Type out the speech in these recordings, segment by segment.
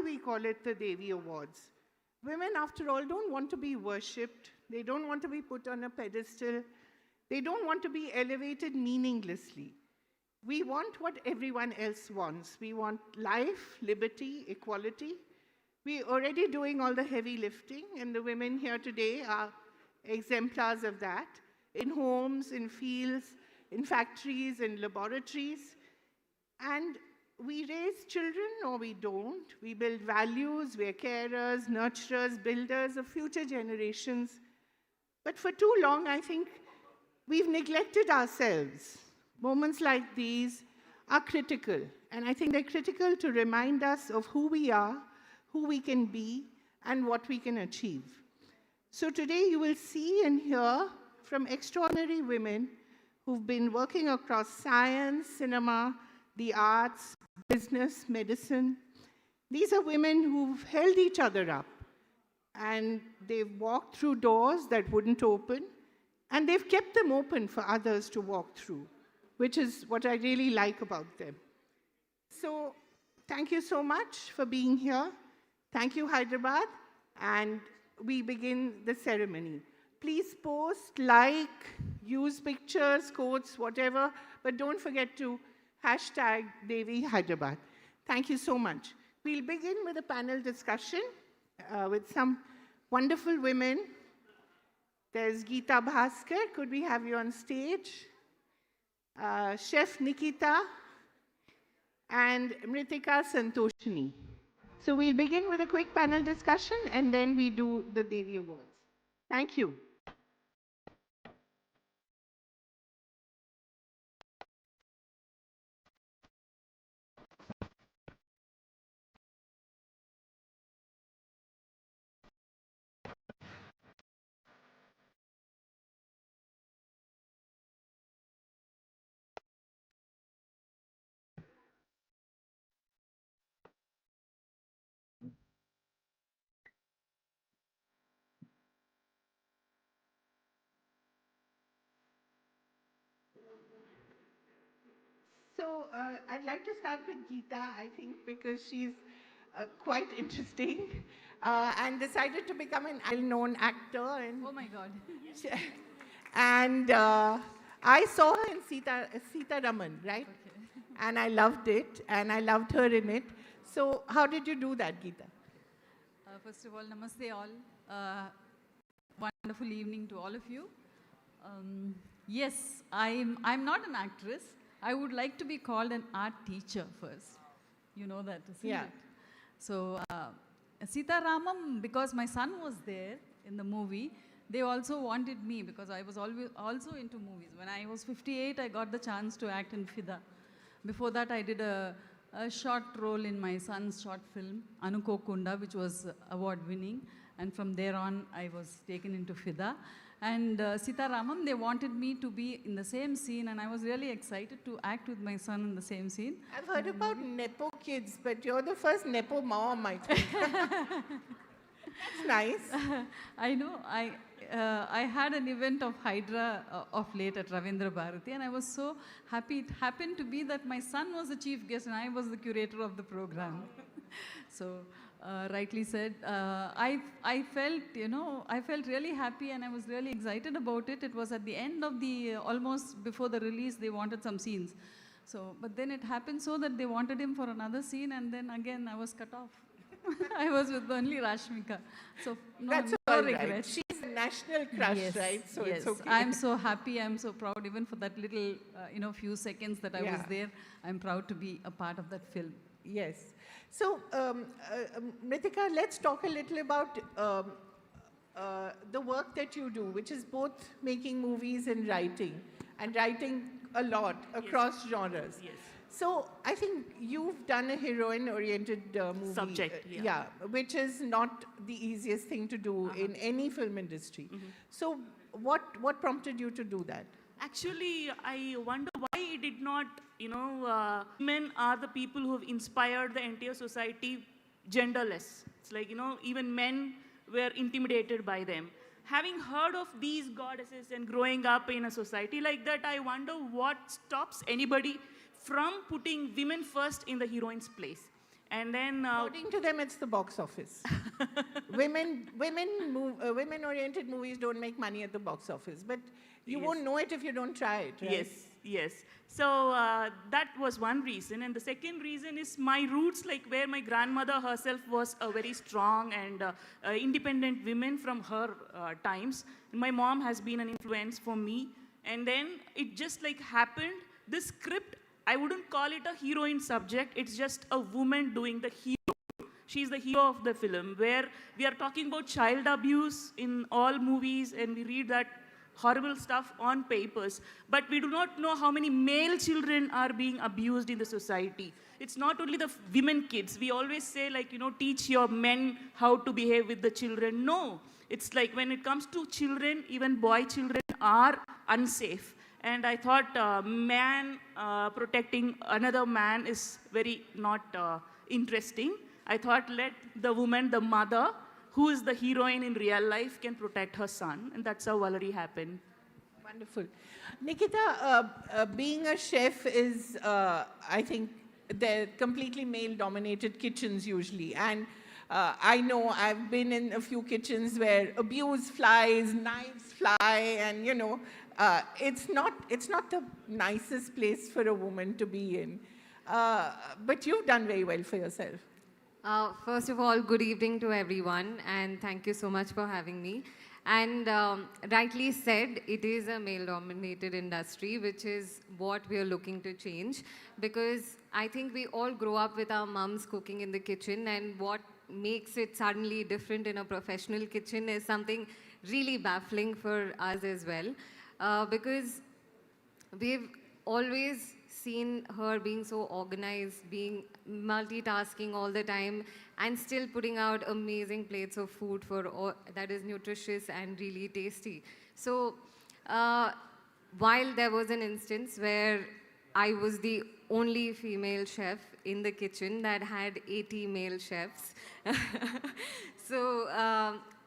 we call it the Devi Awards. Women, after all, don't want to be worshipped. They don't want to be put on a pedestal. They don't want to be elevated meaninglessly. We want what everyone else wants. We want life, liberty, equality. We're already doing all the heavy lifting, and the women here today are exemplars of that, in homes, in fields, in factories, in laboratories. And we raise children or we don't. We build values, we're carers, nurturers, builders of future generations. But for too long, I think we've neglected ourselves. Moments like these are critical, and I think they're critical to remind us of who we are, who we can be, and what we can achieve. So today you will see and hear from extraordinary women who've been working across science, cinema, the arts, business, medicine. These are women who've held each other up, and they've walked through doors that wouldn't open, and they've kept them open for others to walk through, which is what I really like about them. So thank you so much for being here. Thank you, Hyderabad, and we begin the ceremony. Please post, like, use pictures, quotes, whatever, but don't forget to hashtag Devi Hyderabad. Thank you so much. We'll begin with a panel discussion with some wonderful women. There's Geeta Bhaskar. Could we have you on stage? Chef Nikita and Mritika Santoshini. So we'll begin with a quick panel discussion and then we do the Devi Awards. Thank you. So I'd like to start with Geeta, I think, because she's quite interesting and decided to become an well-known actor. And oh my God. and I saw her in Sita Raman, right? Okay. And I loved it, and I loved her in it. So how did you do that, Geeta? First of all, namaste all. Wonderful evening to all of you. Yes, I'm not an actress. I would like to be called an art teacher first. You know that, isn't it? So, Sita Ramam, because my son was there in the movie, they also wanted me because I was always also into movies. When I was 58, I got the chance to act in Fida. Before that, I did a short role in my son's short film, Anuko Kunda, which was award-winning. And from there on, I was taken into Fida. And Sita Ramam, they wanted me to be in the same scene, and I was really excited to act with my son in the same scene. I've heard about Nepo kids, but you're the first Nepo mom, I think. That's nice. I know. I had an event of Hydra of late at Ravindra Bharati, and I was so happy. It happened to be that my son was the chief guest, and I was the curator of the program. So. Rightly said. I felt really happy and I was really excited about it. It was at the end of the, almost before the release, they wanted some scenes. So, but then it happened so that they wanted him for another scene and then again I was cut off. I was with only Rashmika. So, That's no regrets. right. She's a national crush, yes, right? So yes. it's okay. I'm so happy, I'm so proud, even for that little, few seconds that I was there. I'm proud to be a part of that film. Yes. So, Mritika, let's talk a little about the work that you do, which is both making movies and writing a lot across genres. Yes. So, I think you've done a heroine-oriented movie. Subject, which is not the easiest thing to do in any film industry. So, what prompted you to do that? Actually, I wonder why it did not, women are the people who have inspired the entire society genderless. It's like, even men were intimidated by them. Having heard of these goddesses and growing up in a society like that, I wonder what stops anybody from putting women first in the heroine's place. And then According to them, it's the box office. Women-oriented movies don't make money at the box office, but you won't know it if you don't try it, right? Yes, yes. So that was one reason. And the second reason is my roots, like where my grandmother herself was a very strong and independent woman from her times. And my mom has been an influence for me. And then it just like happened. This script, I wouldn't call it a heroine subject. It's just a woman doing the hero. She's the hero of the film, where we are talking about child abuse in all movies, and we read that horrible stuff on papers, but we do not know how many male children are being abused in the society. It's not only the women kids. We always say, like, teach your men how to behave with the children. No, it's like when it comes to children, even boy children are unsafe. And I thought man protecting another man is very not interesting. I thought let the woman, the mother, who is the heroine in real life, can protect her son. And that's how Valerie happened. Wonderful. Nikita, being a chef is, I think, they're completely male-dominated kitchens usually. And I know I've been in a few kitchens where abuse flies, knives fly, and, it's not the nicest place for a woman to be in. But you've done very well for yourself. First of all, good evening to everyone, and thank you so much for having me. And rightly said, it is a male-dominated industry, which is what we are looking to change, because I think we all grow up with our mums cooking in the kitchen, and what makes it suddenly different in a professional kitchen is something really baffling for us as well, because we've always seen her being so organized, being multitasking all the time, and still putting out amazing plates of food for all, that is nutritious and really tasty. So while there was an instance where I was the only female chef in the kitchen that had 80 male chefs, so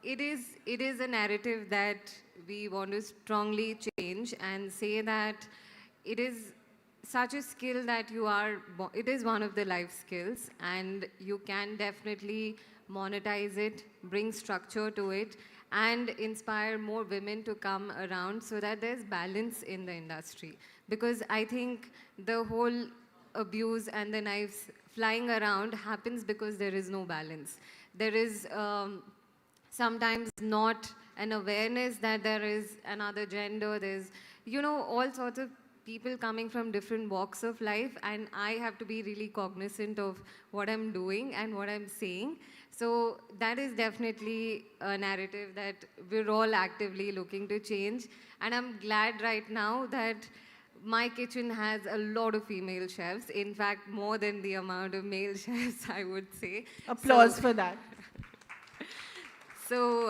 it is a narrative that we want to strongly change and say that it is such a skill that it is one of the life skills, and you can definitely monetize it, bring structure to it, and inspire more women to come around so that there's balance in the industry. Because I think the whole abuse and the knives flying around happens because there is no balance. There is sometimes not an awareness that there is another gender, there's, all sorts of people coming from different walks of life, and I have to be really cognizant of what I'm doing and what I'm saying. So that is definitely a narrative that we're all actively looking to change. And I'm glad right now that my kitchen has a lot of female chefs, in fact, more than the amount of male chefs, I would say. Applause for that. So,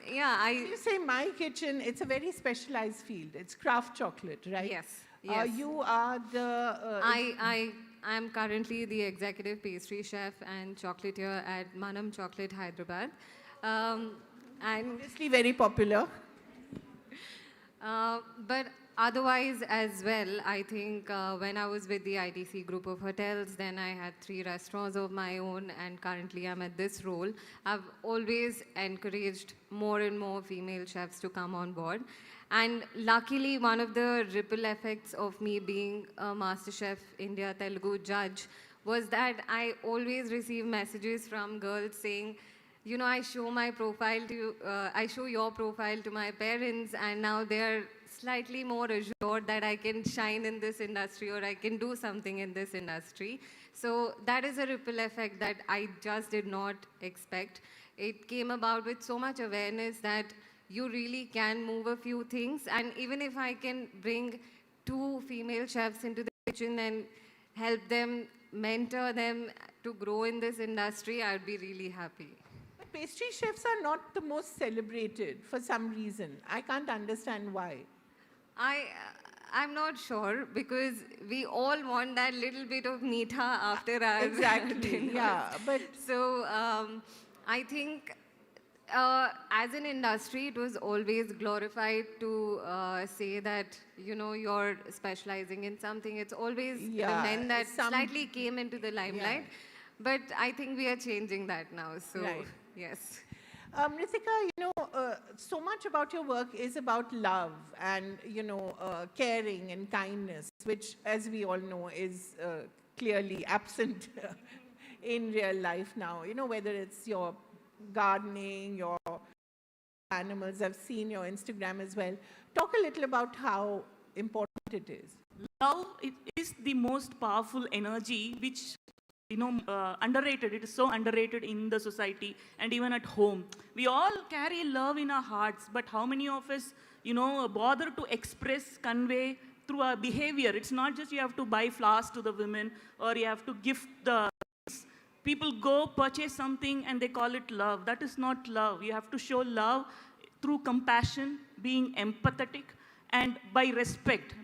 yeah, When you say my kitchen, it's a very specialized field. It's craft chocolate, right? Yes. Yes. You are the... I am currently the executive pastry chef and chocolatier at Manam Chocolate, Hyderabad. And obviously very popular. But otherwise as well, I think when I was with the ITC group of hotels, then I had 3 restaurants of my own, and currently I'm at this role. I've always encouraged more and more female chefs to come on board. And luckily, one of the ripple effects of me being a MasterChef India Telugu judge was that I always receive messages from girls saying, I show my profile to, I show your profile to my parents, and now they're slightly more assured that I can shine in this industry or I can do something in this industry. So that is a ripple effect that I just did not expect. It came about with so much awareness that you really can move a few things, and even if I can bring 2 female chefs into the kitchen and help them, mentor them to grow in this industry, I would be really happy. But pastry chefs are not the most celebrated for some reason. I can't understand why. I'm not sure, because we all want that little bit of meetha after our Exactly, yeah. But so I think as an industry, it was always glorified to say that, you're specializing in something. It's always the men that slightly came into the limelight. But I think we are changing that now. So, Right. yes. Ritika, so much about your work is about love and, caring and kindness, which, as we all know, is clearly absent in real life now. Whether it's your gardening, your animals, I've seen your Instagram as well. Talk a little about how important it is. Love it is the most powerful energy which underrated. It is so underrated in the society and even at home. We all carry love in our hearts, but how many of us bother to express, convey through our behavior? It's not just you have to buy flowers to the women or you have to gift the people. Go purchase something and they call it love. That is not love. You have to show love through compassion, being empathetic, and by respect.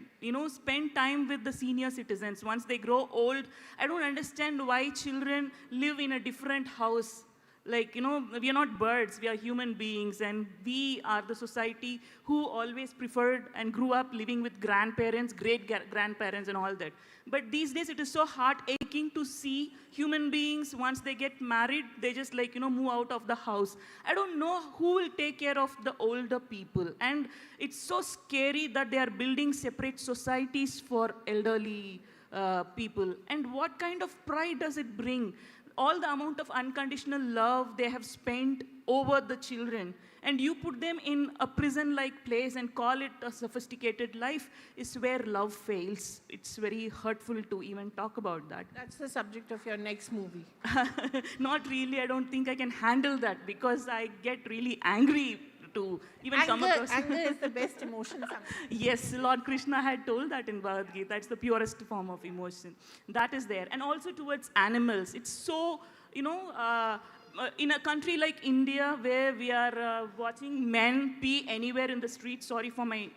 Spend time with the senior citizens. Once they grow old, I don't understand why children live in a different house. We are not birds, we are human beings, and we are the society who always preferred and grew up living with grandparents, great-grandparents and all that. But these days, it is so heart-aching to see human beings, once they get married, they just move out of the house. I don't know who will take care of the older people. And it's so scary that they are building separate societies for elderly people. And what kind of pride does it bring? All the amount of unconditional love they have spent over the children, and you put them in a prison-like place and call it a sophisticated life, is where love fails. It's very hurtful to even talk about that. That's the subject of your next movie. Not really. I don't think I can handle that because I get really angry to even come across. Anger is the best emotion. Yes, Lord Krishna had told that in Bhagavad Gita. It's the purest form of emotion. That is there. And also towards animals. It's so, in a country like India where we are watching men pee anywhere in the street. Sorry for my,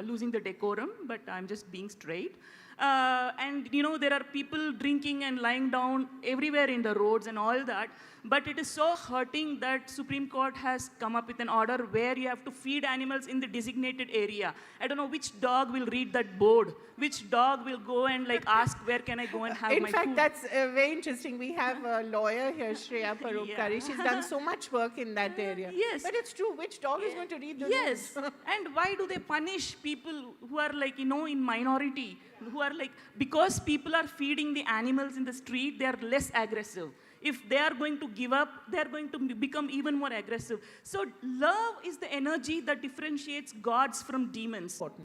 losing the decorum, but I'm just being straight. And, there are people drinking and lying down everywhere in the roads and all that. But it is so hurting that Supreme Court has come up with an order where you have to feed animals in the designated area. I don't know which dog will read that board. Which dog will go and ask, where can I go and have my food? In fact, that's very interesting. We have a lawyer here, Shreya Parupkari. Yeah. She's done so much work in that area. Yes. But it's true. Which dog is going to read the Yes. And why do they punish people who are in minority? Who are because people are feeding the animals in the street, they are less aggressive. If they are going to give up, they are going to become even more aggressive. So love is the energy that differentiates gods from demons. Definitely.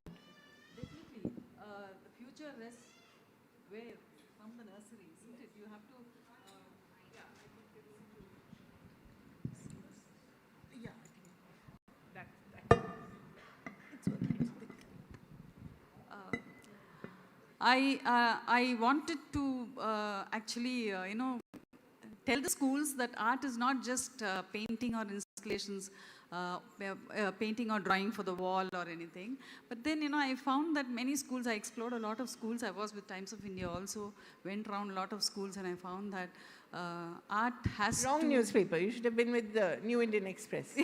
The future rests where? From the nursery, isn't it? You have to... I wanted to actually, tell the schools that art is not just painting or installations, painting or drawing for the wall or anything. But then, I found that many schools, I explored a lot of schools. I was with Times of India also, went around a lot of schools, and I found that art has Wrong newspaper. You should have been with the New Indian Express.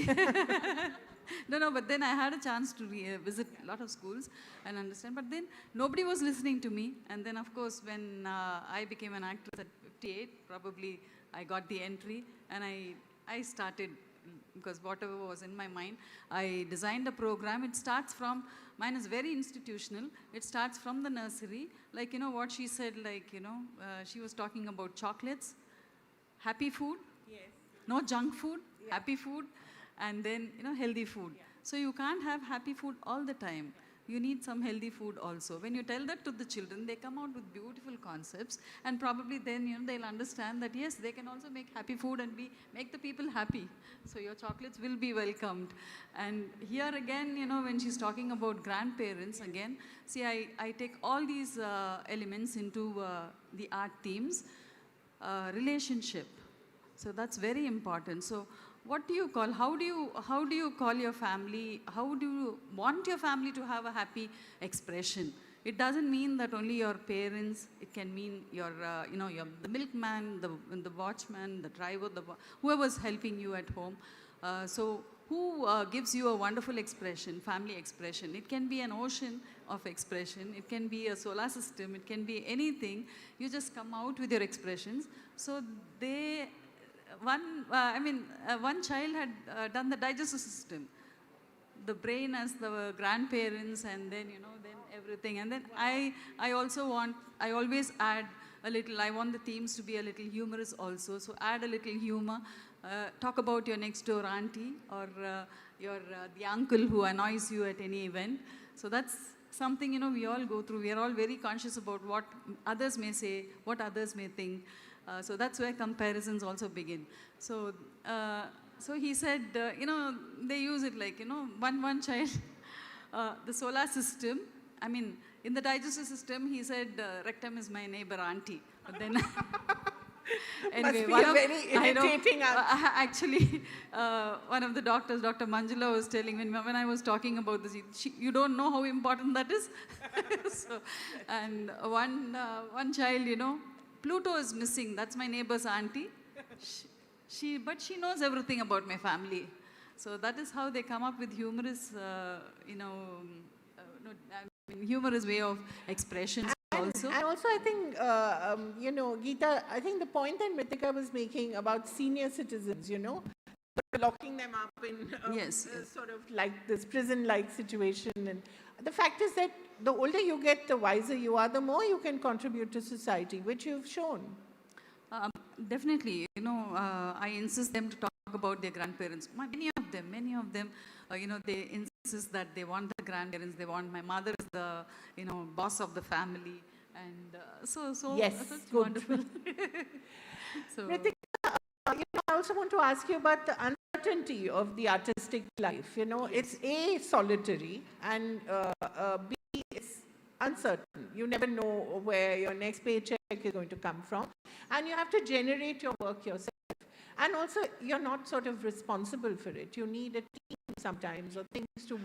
No, but then I had a chance to visit a lot of schools and understand. But then nobody was listening to me. And then, of course, when I became an actress at 58, probably I got the entry. And I started, because whatever was in my mind, I designed a program. It starts from, mine is very institutional. It starts from the nursery. What she said, she was talking about chocolates, happy food, Yes. no junk food, happy food, and then, healthy food. Yeah. So you can't have happy food all the time. You need some healthy food also. When you tell that to the children, they come out with beautiful concepts, and probably then, they'll understand that, yes, they can also make happy food and make the people happy. So your chocolates will be welcomed. And here again, when she's talking about grandparents, again, see, I take all these elements into the art themes. Relationship. So that's very important. So what do you call, how do you call your family, how do you want your family to have a happy expression? It doesn't mean that only your parents, it can mean your, the milkman, the watchman, the driver, whoever's helping you at home. So who gives you a wonderful expression, family expression? It can be an ocean, of expression. It can be a solar system, it can be anything. You just come out with your expressions. So one child had done the digestive system, the brain as the grandparents, and then, then everything. And then I always add a little, I want the themes to be a little humorous also. So add a little humor. Talk about your next door auntie or the uncle who annoys you at any event. So that's something, we all go through. We are all very conscious about what others may say, what others may think. So that's where comparisons also begin. So he said, they use it like, one child, the solar system. I mean, in the digestive system, he said, rectum is my neighbor auntie. But then, anyway, very irritating. Actually, one of the doctors, Dr. Manjula, was telling me when I was talking about this, you don't know how important that is. So, and one child, Pluto is missing. That's my neighbor's auntie. But she knows everything about my family. So that is how they come up with humorous, humorous way of expressions also. And also, I think, Geeta, I think the point that Mritika was making about senior citizens, locking them up in sort of like this prison-like situation. And the fact is that the older you get, the wiser you are, the more you can contribute to society, which you've shown. Definitely, I insist them to talk about their grandparents. Many of them, they insist that they want the grandparents, they want my mother is the, boss of the family. And yes, that's good. wonderful. So, Ritika, I also want to ask you about the uncertainty of the artistic life. It's A, solitary, and B, it's uncertain. You never know where your next paycheck is going to come from. And you have to generate your work yourself. And also, you're not sort of responsible for it. You need a team sometimes or things to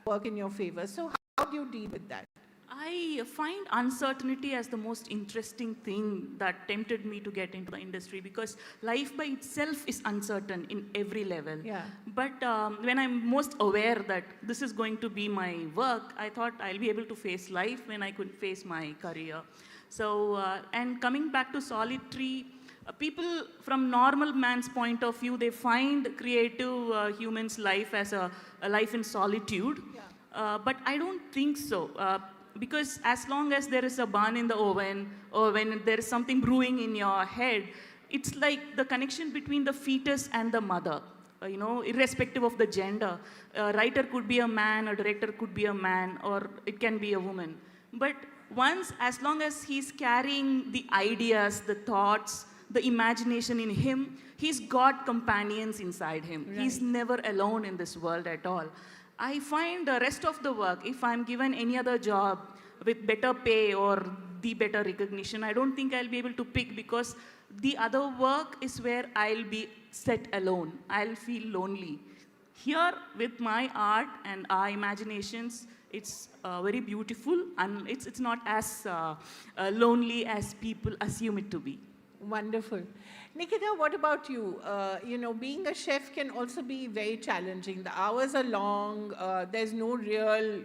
work in your favor. So how do you deal with that? I find uncertainty as the most interesting thing that tempted me to get into the industry, because life by itself is uncertain in every level. Yeah. But when I'm most aware that this is going to be my work, I thought I'll be able to face life when I could face my career. So, and coming back to solitary, people from normal man's point of view, they find creative humans' life as a life in solitude. Yeah. But I don't think so. Because as long as there is a bun in the oven, or when there is something brewing in your head, it's like the connection between the fetus and the mother, irrespective of the gender. A writer could be a man, a director could be a man, or it can be a woman. But as long as he's carrying the ideas, the thoughts, the imagination in him, he's got companions inside him. Right. He's never alone in this world at all. I find the rest of the work, if I'm given any other job with better pay or the better recognition, I don't think I'll be able to pick, because the other work is where I'll be set alone. I'll feel lonely. Here, with my art and our imaginations, it's very beautiful, and it's not as lonely as people assume it to be. Wonderful. Nikita, what about you? Being a chef can also be very challenging. The hours are long. There's no real,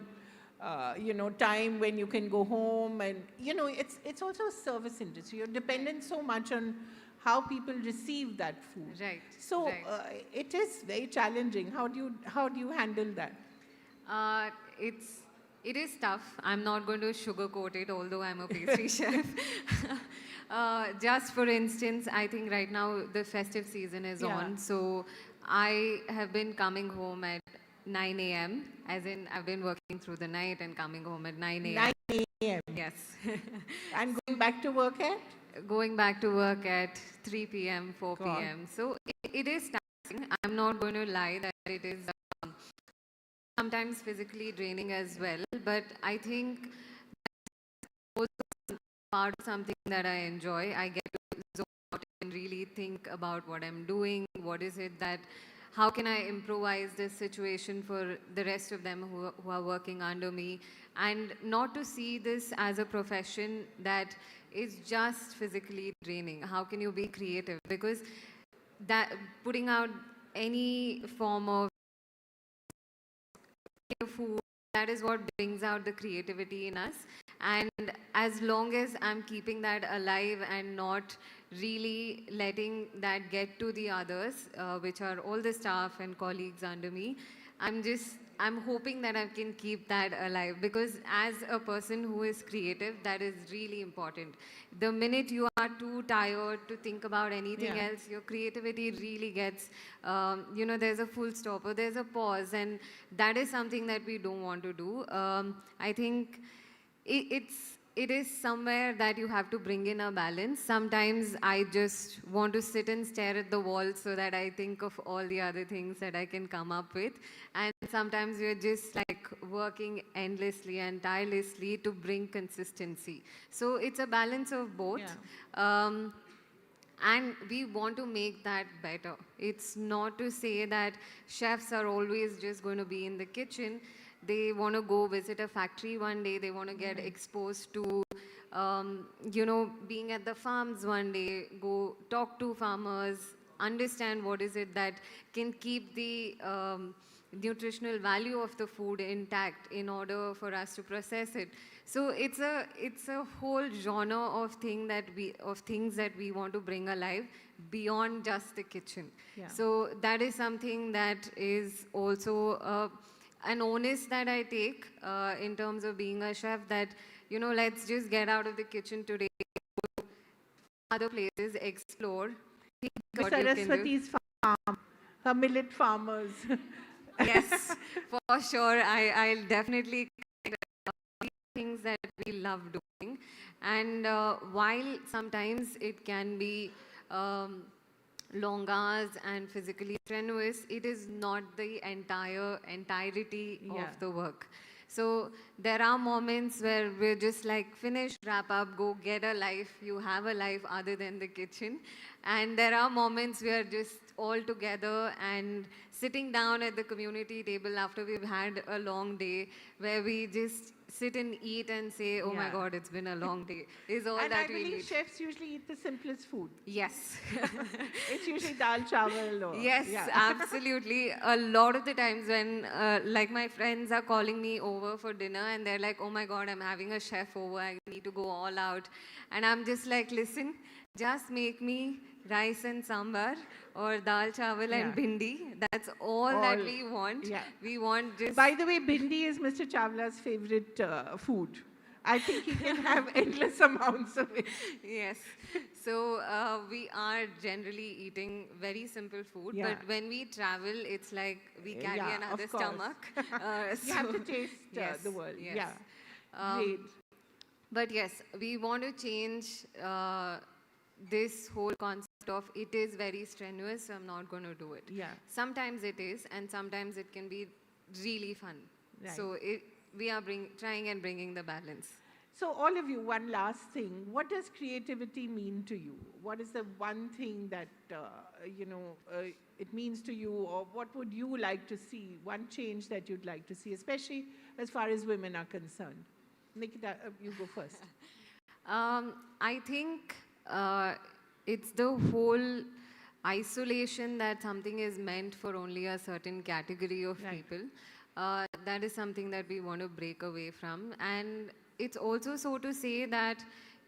time when you can go home. And, it's also a service industry. You're dependent so much on how people receive that food. Right. So it is very challenging. How do you handle that? It is tough. I'm not going to sugarcoat it, although I'm a pastry chef. Just for instance, I think right now the festive season is on. So I have been coming home at 9 a.m. As in, I've been working through the night and coming home at 9 a.m. 9 a.m. Yes. And going back to work at? Going back to work at 3 p.m., 4 p.m. So it is taxing. I'm not going to lie that it is sometimes physically draining as well. But I think that's also part of something that I enjoy. I get to zone out and really think about what I'm doing. What is it that, how can I improvise this situation for the rest of them who are working under me? And not to see this as a profession that is just physically draining. How can you be creative? Because that putting out any form of food that is what brings out the creativity in us. And as long as I'm keeping that alive and not really letting that get to the others, which are all the staff and colleagues under me, I'm hoping that I can keep that alive, because as a person who is creative, that is really important. The minute you are too tired to think about anything else, your creativity really gets, there's a full stop or there's a pause, and that is something that we don't want to do. I think it is somewhere that you have to bring in a balance. Sometimes I just want to sit and stare at the wall so that I think of all the other things that I can come up with. And sometimes we're just like working endlessly and tirelessly to bring consistency. So it's a balance of both. And we want to make that better. It's not to say that chefs are always just going to be in the kitchen. They want to go visit a factory one day. They want to get exposed to, being at the farms one day, go talk to farmers, understand what is it that can keep the nutritional value of the food intact in order for us to process it. So it's a whole genre of things that we want to bring alive beyond just the kitchen. So that is something that is also an onus that I take in terms of being a chef, that, let's just get out of the kitchen today, go to other places, explore, think what you can do. Saraswati's farm, her millet farmers. Yes, for sure. I'll definitely things that we love doing. And while sometimes it can be long hours and physically strenuous, it is not the entirety of the work. So there are moments where we're just like, finish, wrap up, go get a life. You have a life other than the kitchen. And there are moments where just all together and sitting down at the community table after we've had a long day, where we just sit and eat and say, oh my God, it's been a long day, is all and that I we believe need. chefs usually eat the simplest food. Yes. It's usually dal chawal or... Yes, absolutely. A lot of the times when, like, my friends are calling me over for dinner and they're like, oh my God, I'm having a chef over, I need to go all out. And I'm just like, listen, just make me rice and sambar or dal chawal and bhindi. That's all that we want. We want just... By the way, bhindi is Mr. Chawla's favorite food. I think he can have endless amounts of it. Yes. So we are generally eating very simple food, but when we travel, it's like we carry another stomach. You have to taste the world. Yes. Great. But yes, we want to change this whole concept of it is very strenuous, so I'm not going to do it. Sometimes it is, and sometimes it can be really fun. So we are trying and bringing the balance. So all of you, one last thing. What does creativity mean to you? What is the one thing that, it means to you, or what would you like to see, one change that you'd like to see, especially as far as women are concerned? Nikita, you go first. I think it's the whole isolation that something is meant for only a certain category of people. That is something that we want to break away from. And it's also so to say that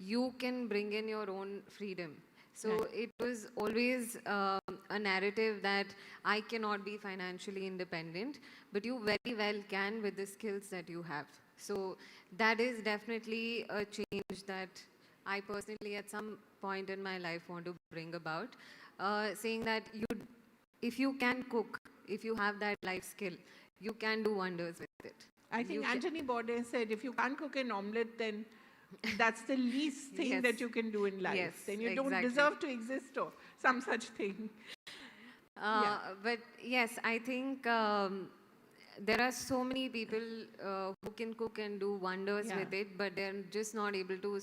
you can bring in your own freedom. So it was always a narrative that I cannot be financially independent, but you very well can with the skills that you have. So that is definitely a change that I personally at some point in my life want to bring about, saying that if you can cook, if you have that life skill, you can do wonders with it. I think Anthony Bourdain said, if you can't cook an omelette, then that's the least thing that you can do in life. Then you don't deserve to exist or some such thing. But yes, I think there are so many people who can cook and do wonders with it, but they're just not able to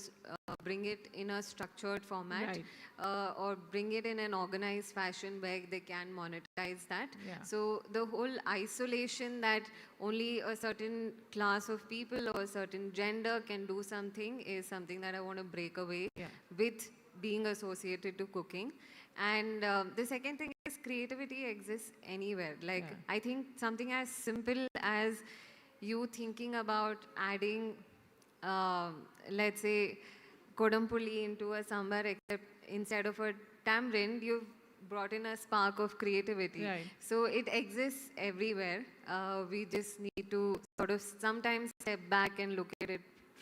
bring it in a structured format or bring it in an organized fashion where they can monetize that. So the whole isolation that only a certain class of people or a certain gender can do something is something that I want to break away with being associated to cooking. And the second thing is creativity exists anywhere. Like I think something as simple as you thinking about adding, let's say, kodampuli into a sambar, except instead of a tamarind, you've brought in a spark of creativity. Right. So it exists everywhere. We just need to sort of sometimes step back and look at it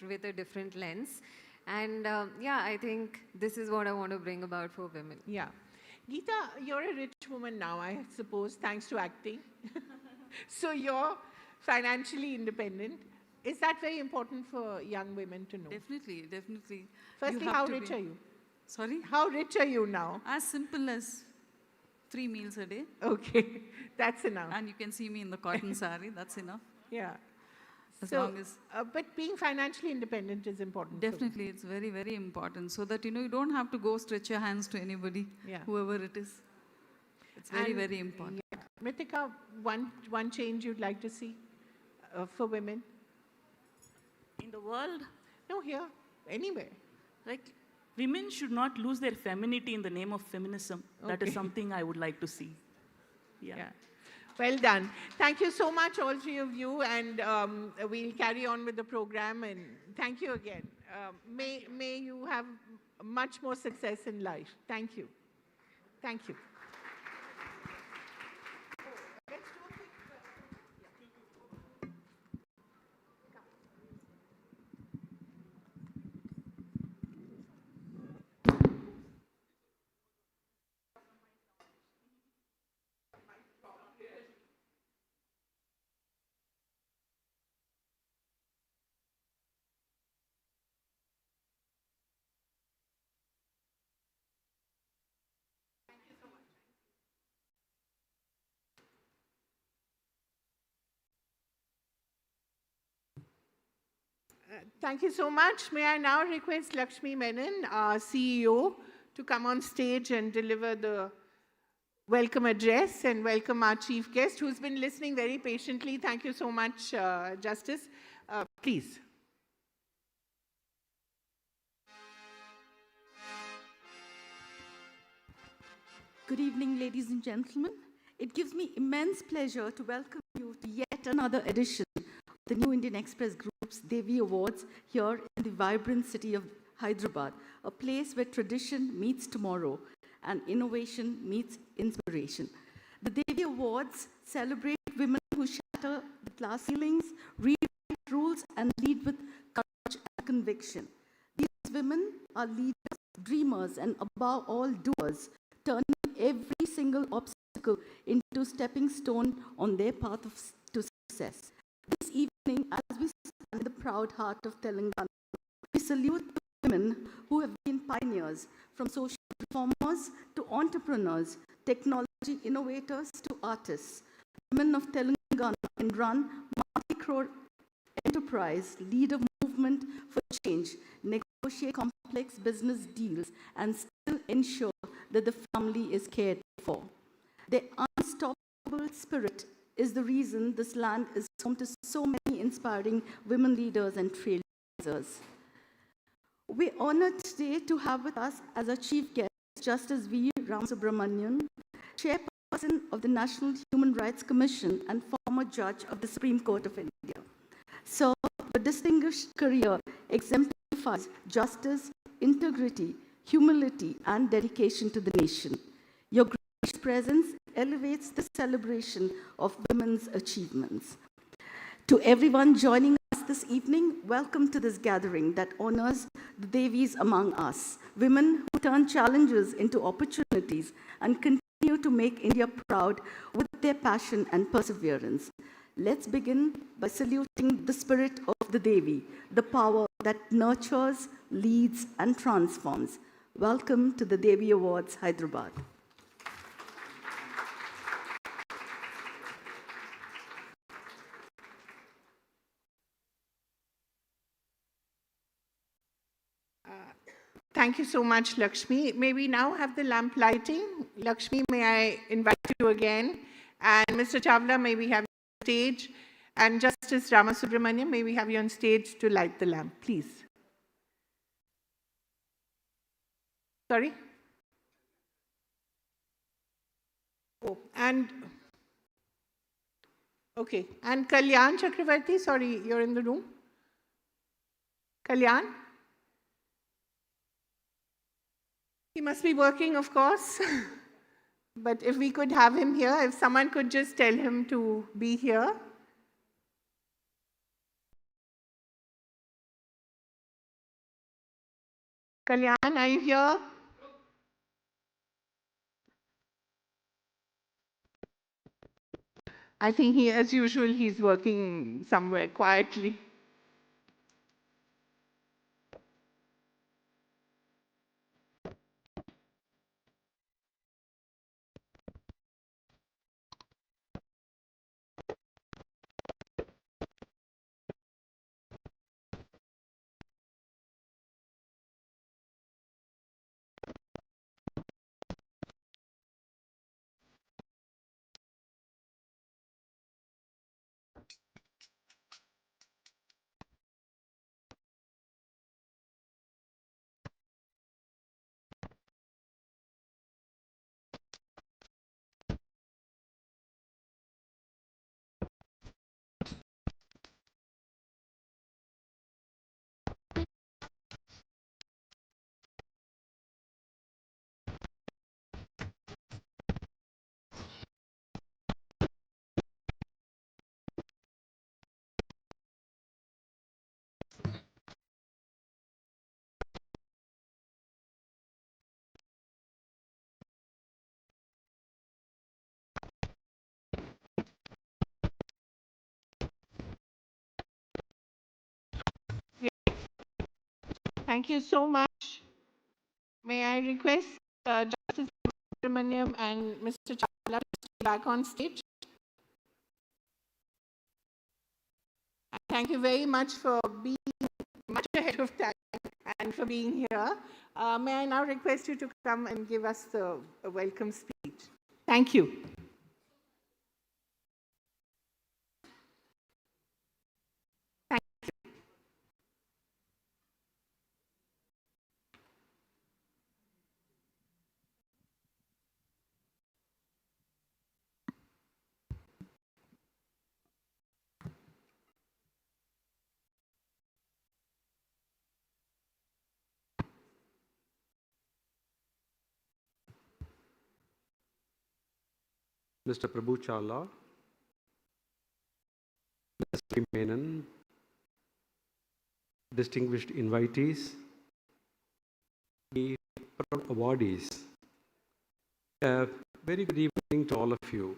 with a different lens. And yeah, I think this is what I want to bring about for women. Yeah. Geeta, you're a rich woman now, I suppose, thanks to acting. So you're financially independent. Is that very important for young women to know? Definitely, definitely. Firstly, how rich are you? Sorry? How rich are you now? As simple as 3 meals a day. Okay, that's enough. And you can see me in the cotton sari, that's enough. Yeah. As So, long as... but being financially independent is important. for Definitely, it's very, very important. So that, you don't have to go stretch your hands to anybody, Yeah. whoever it is. It's very, And, very important. Yeah. Mritika, one change you'd like to see for women? In the world, No, here, anywhere. like, women should not lose their femininity in the name of feminism. That is Okay. something I would like to see. Yeah. Well done. Thank you so much, all three of you, and we'll carry on with the program. And thank you again. May you have much more success in life. Thank you. Thank you. Thank you so much. May I now request Lakshmi Menon, our CEO, to come on stage and deliver the welcome address and welcome our chief guest, who's been listening very patiently. Thank you so much, Justice. Please. Good evening, ladies and gentlemen. It gives me immense pleasure to welcome you to yet another edition of the New Indian Express Group's Devi Awards here in the vibrant city of Hyderabad, a place where tradition meets tomorrow and innovation meets inspiration. The Devi Awards celebrate women who shatter the class ceilings, rewrite rules, and lead with courage and conviction. These women are leaders, dreamers, and above all doers, turning every single obstacle into stepping stone on their path to success. This evening, as we stand in the proud heart of Telangana, we salute the women who have been pioneers, from social reformers to entrepreneurs, technology innovators to artists. Women of Telangana can run multi-crore enterprise, lead a movement for change, negotiate complex business deals, and still ensure that the family is cared for. Their unstoppable spirit is the reason this land is home to so many inspiring women leaders and trailblazers. We're honored today to have with us as our chief guest Justice V. Ramasubramanian, chairperson of the National Human Rights Commission and former judge of the Supreme Court of India. Sir, your distinguished career exemplifies justice, integrity, humility, and dedication to the nation. Your gracious presence elevates the celebration of women's achievements. To everyone joining us this evening, welcome to this gathering that honors the Devis among us, women who turn challenges into opportunities and continue to make India proud with their passion and perseverance. Let's begin by saluting the spirit of the Devi, the power that nurtures, leads, and transforms. Welcome to the Devi Awards, Hyderabad. Thank you so much, Lakshmi. May we now have the lamp lighting? Lakshmi, may I invite you again? And Mr. Chawla, may we have you on stage? And Justice Ramasubramanian, may we have you on stage to light the lamp, please? Sorry? Oh, and Okay. And Kalyan Chakravarti, sorry, you're in the room. Kalyan? He must be working, of course. But if we could have him here, if someone could just tell him to be here. Kalyan, are you here? I think he, as usual, he's working somewhere quietly. Thank you so much. May I request Justice Subramaniam and Mr. Chawla to stay back on stage? Thank you very much for being much ahead of time and for being here. May I now request you to come and give us the welcome speech? Thank you. Mr. Prabhu Chawla, Mr. Menon, distinguished invitees, the proud awardees, a very good evening to all of you.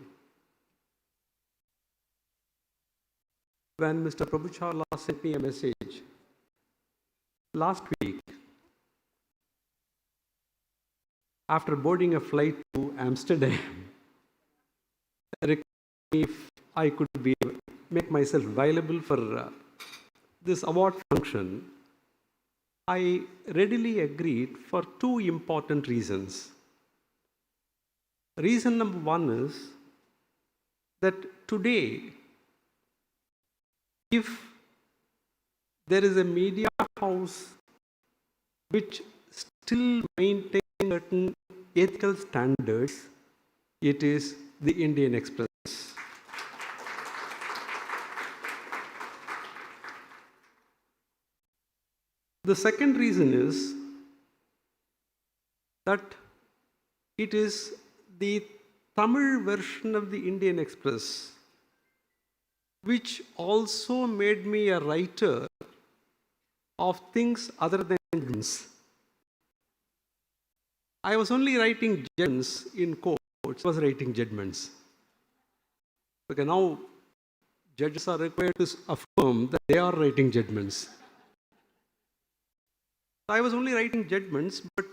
When Mr. Prabhu Chawla sent me a message last week, after boarding a flight to Amsterdam, if I could make myself available for this award function, I readily agreed for two important reasons. Reason number one is that today, if there is a media house which still maintains certain ethical standards, it is the Indian Express. The second reason is that it is the Tamil version of the Indian Express which also made me a writer of things other than judgments. I was only writing judgments in quotes, I was writing judgments. Okay, now judges are required to affirm that they are writing judgments. I was only writing judgments, but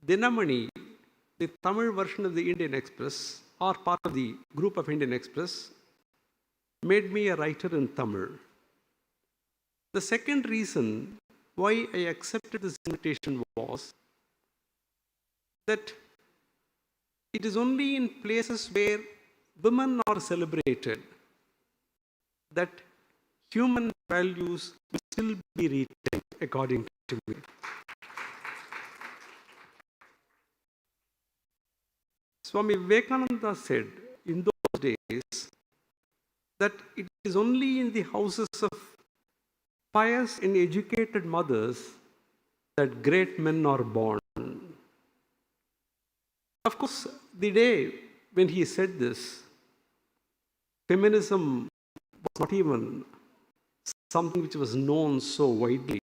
Dinamani, the Tamil version of the Indian Express, or part of the group of Indian Express, made me a writer in Tamil. The second reason why I accepted this invitation was that it is only in places where women are celebrated that human values will still be retained, according to me. Swami Vivekananda said, in those days, that it is only in the houses of pious and educated mothers that great men are born. Of course, the day when he said this, feminism was not even something which was known so widely.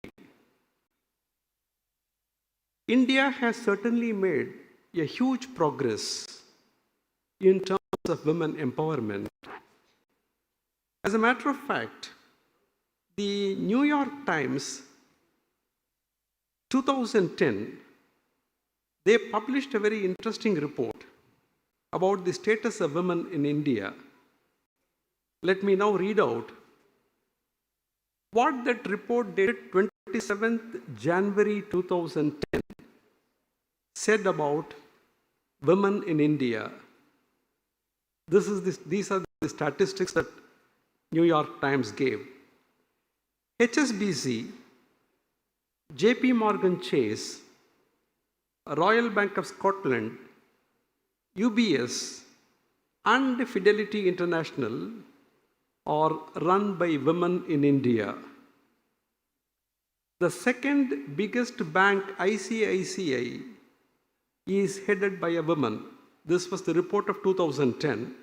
India has certainly made a huge progress in terms of women empowerment. As a matter of fact, the New York Times, 2010, they published a very interesting report about the status of women in India. Let me now read out what that report dated 27th January 2010 said about women in India. These are the statistics that New York Times gave. HSBC, JP Morgan Chase, Royal Bank of Scotland, UBS, and Fidelity International are run by women in India. The second biggest bank, ICICI, is headed by a woman. This was the report of 2010.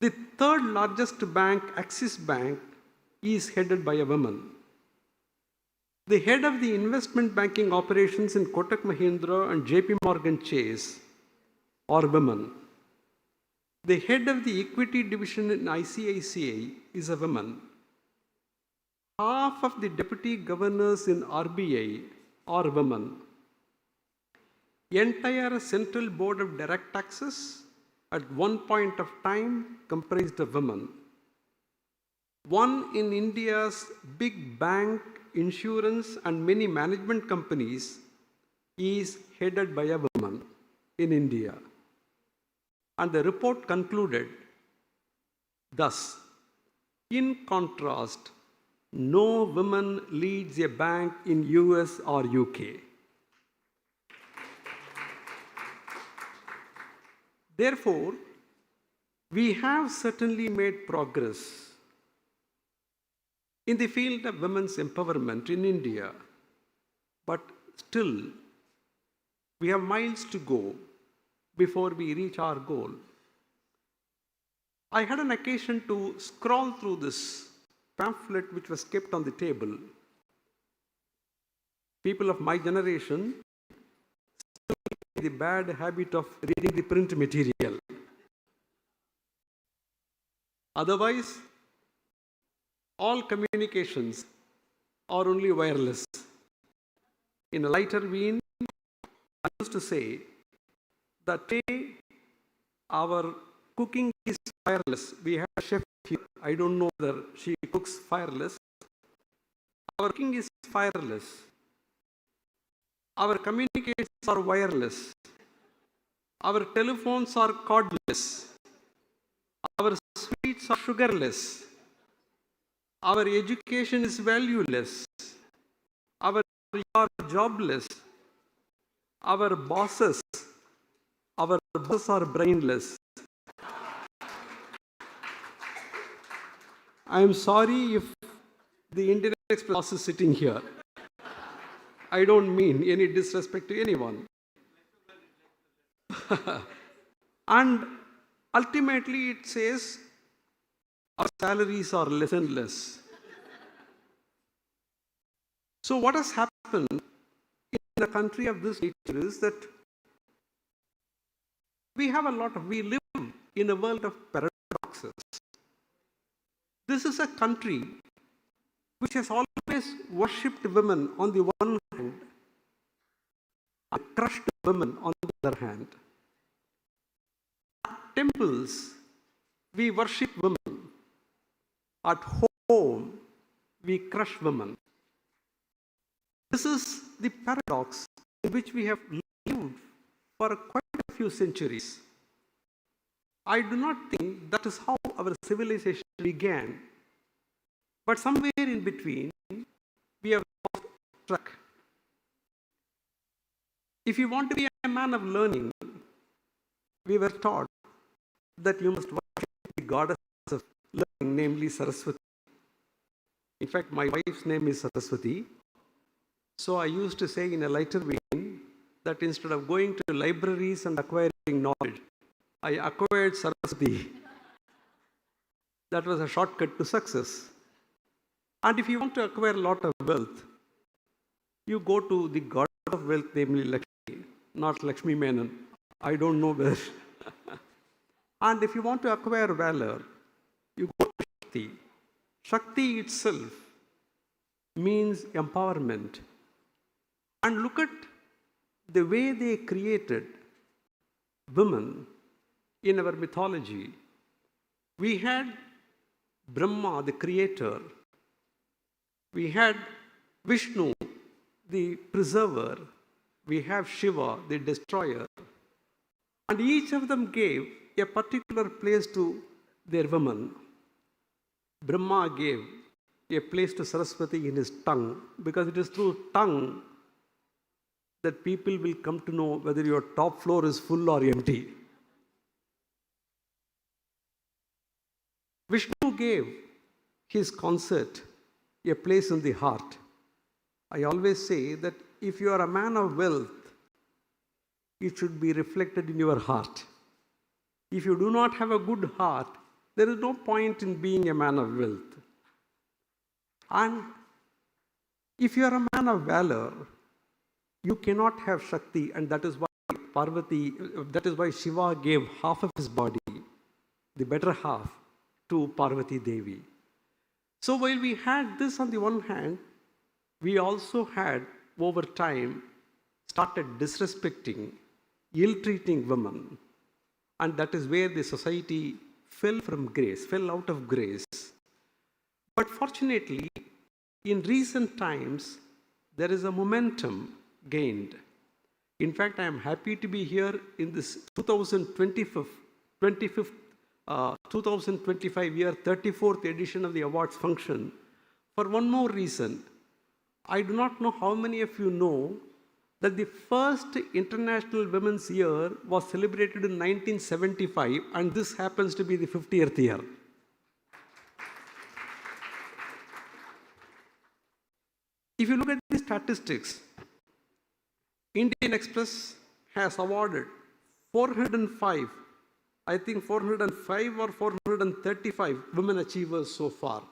The third largest bank, Axis Bank, is headed by a woman. The head of the investment banking operations in Kotak Mahindra and JP Morgan Chase are women. The head of the equity division in ICICI is a woman. Half of the deputy governors in RBI are women. Entire central board of direct taxes at one point of time comprised of women. One in India's big bank, insurance, and many management companies is headed by a woman in India. And the report concluded, thus, in contrast, no woman leads a bank in US or UK. Therefore, we have certainly made progress in the field of women's empowerment in India, but still, we have miles to go before we reach our goal. I had an occasion to scroll through this pamphlet which was kept on the table. People of my generation still have the bad habit of reading the print material. Otherwise, all communications are only wireless. In a lighter vein, I used to say that today our cooking is fireless. We have a chef here. I don't know whether she cooks fireless. Our cooking is fireless. Our communications are wireless. Our telephones are cordless. Our sweets are sugarless. Our education is valueless. Our are jobless. Our bosses are brainless. I am sorry if the Indian Express is sitting here. I don't mean any disrespect to anyone. And ultimately it says our salaries are less and less. So what has happened in a country of this nature is that we live in a world of paradoxes. This is a country which has always worshipped women on the one hand and crushed women on the other hand. At temples, we worship women. At home, we crush women. This is the paradox in which we have lived for quite a few centuries. I do not think that is how our civilization began. But somewhere in between, we have lost track. If you want to be a man of learning, we were taught that you must worship the goddess of learning, namely Saraswati. In fact, my wife's name is Saraswati. So I used to say in a lighter vein that instead of going to libraries and acquiring knowledge, I acquired Saraswati. That was a shortcut to success. And if you want to acquire a lot of wealth, you go to the god of wealth, namely Lakshmi, not Lakshmi Menon. I don't know where. And if you want to acquire valor, you go to Shakti. Shakti itself means empowerment. And look at the way they created women in our mythology. We had Brahma, the creator. We had Vishnu, the preserver. We have Shiva, the destroyer. And each of them gave a particular place to their women. Brahma gave a place to Saraswati in his tongue, because it is through tongue that people will come to know whether your top floor is full or empty. Vishnu gave his concert a place in the heart. I always say that if you are a man of wealth, it should be reflected in your heart. If you do not have a good heart, there is no point in being a man of wealth. And if you are a man of valor, you cannot have Shakti, and that is why Shiva gave half of his body, the better half, to Parvati Devi. So while we had this on the one hand, we also had, over time, started disrespecting, ill-treating women. And that is where the society fell out of grace. But fortunately, in recent times, there is a momentum gained. In fact, I am happy to be here in this 2025 year, 34th edition of the awards function, for one more reason. I do not know how many of you know that the first International Women's Year was celebrated in 1975, and this happens to be the 50th year. If you look at the statistics, Indian Express has awarded 405, I think 405 or 435 women achievers so far.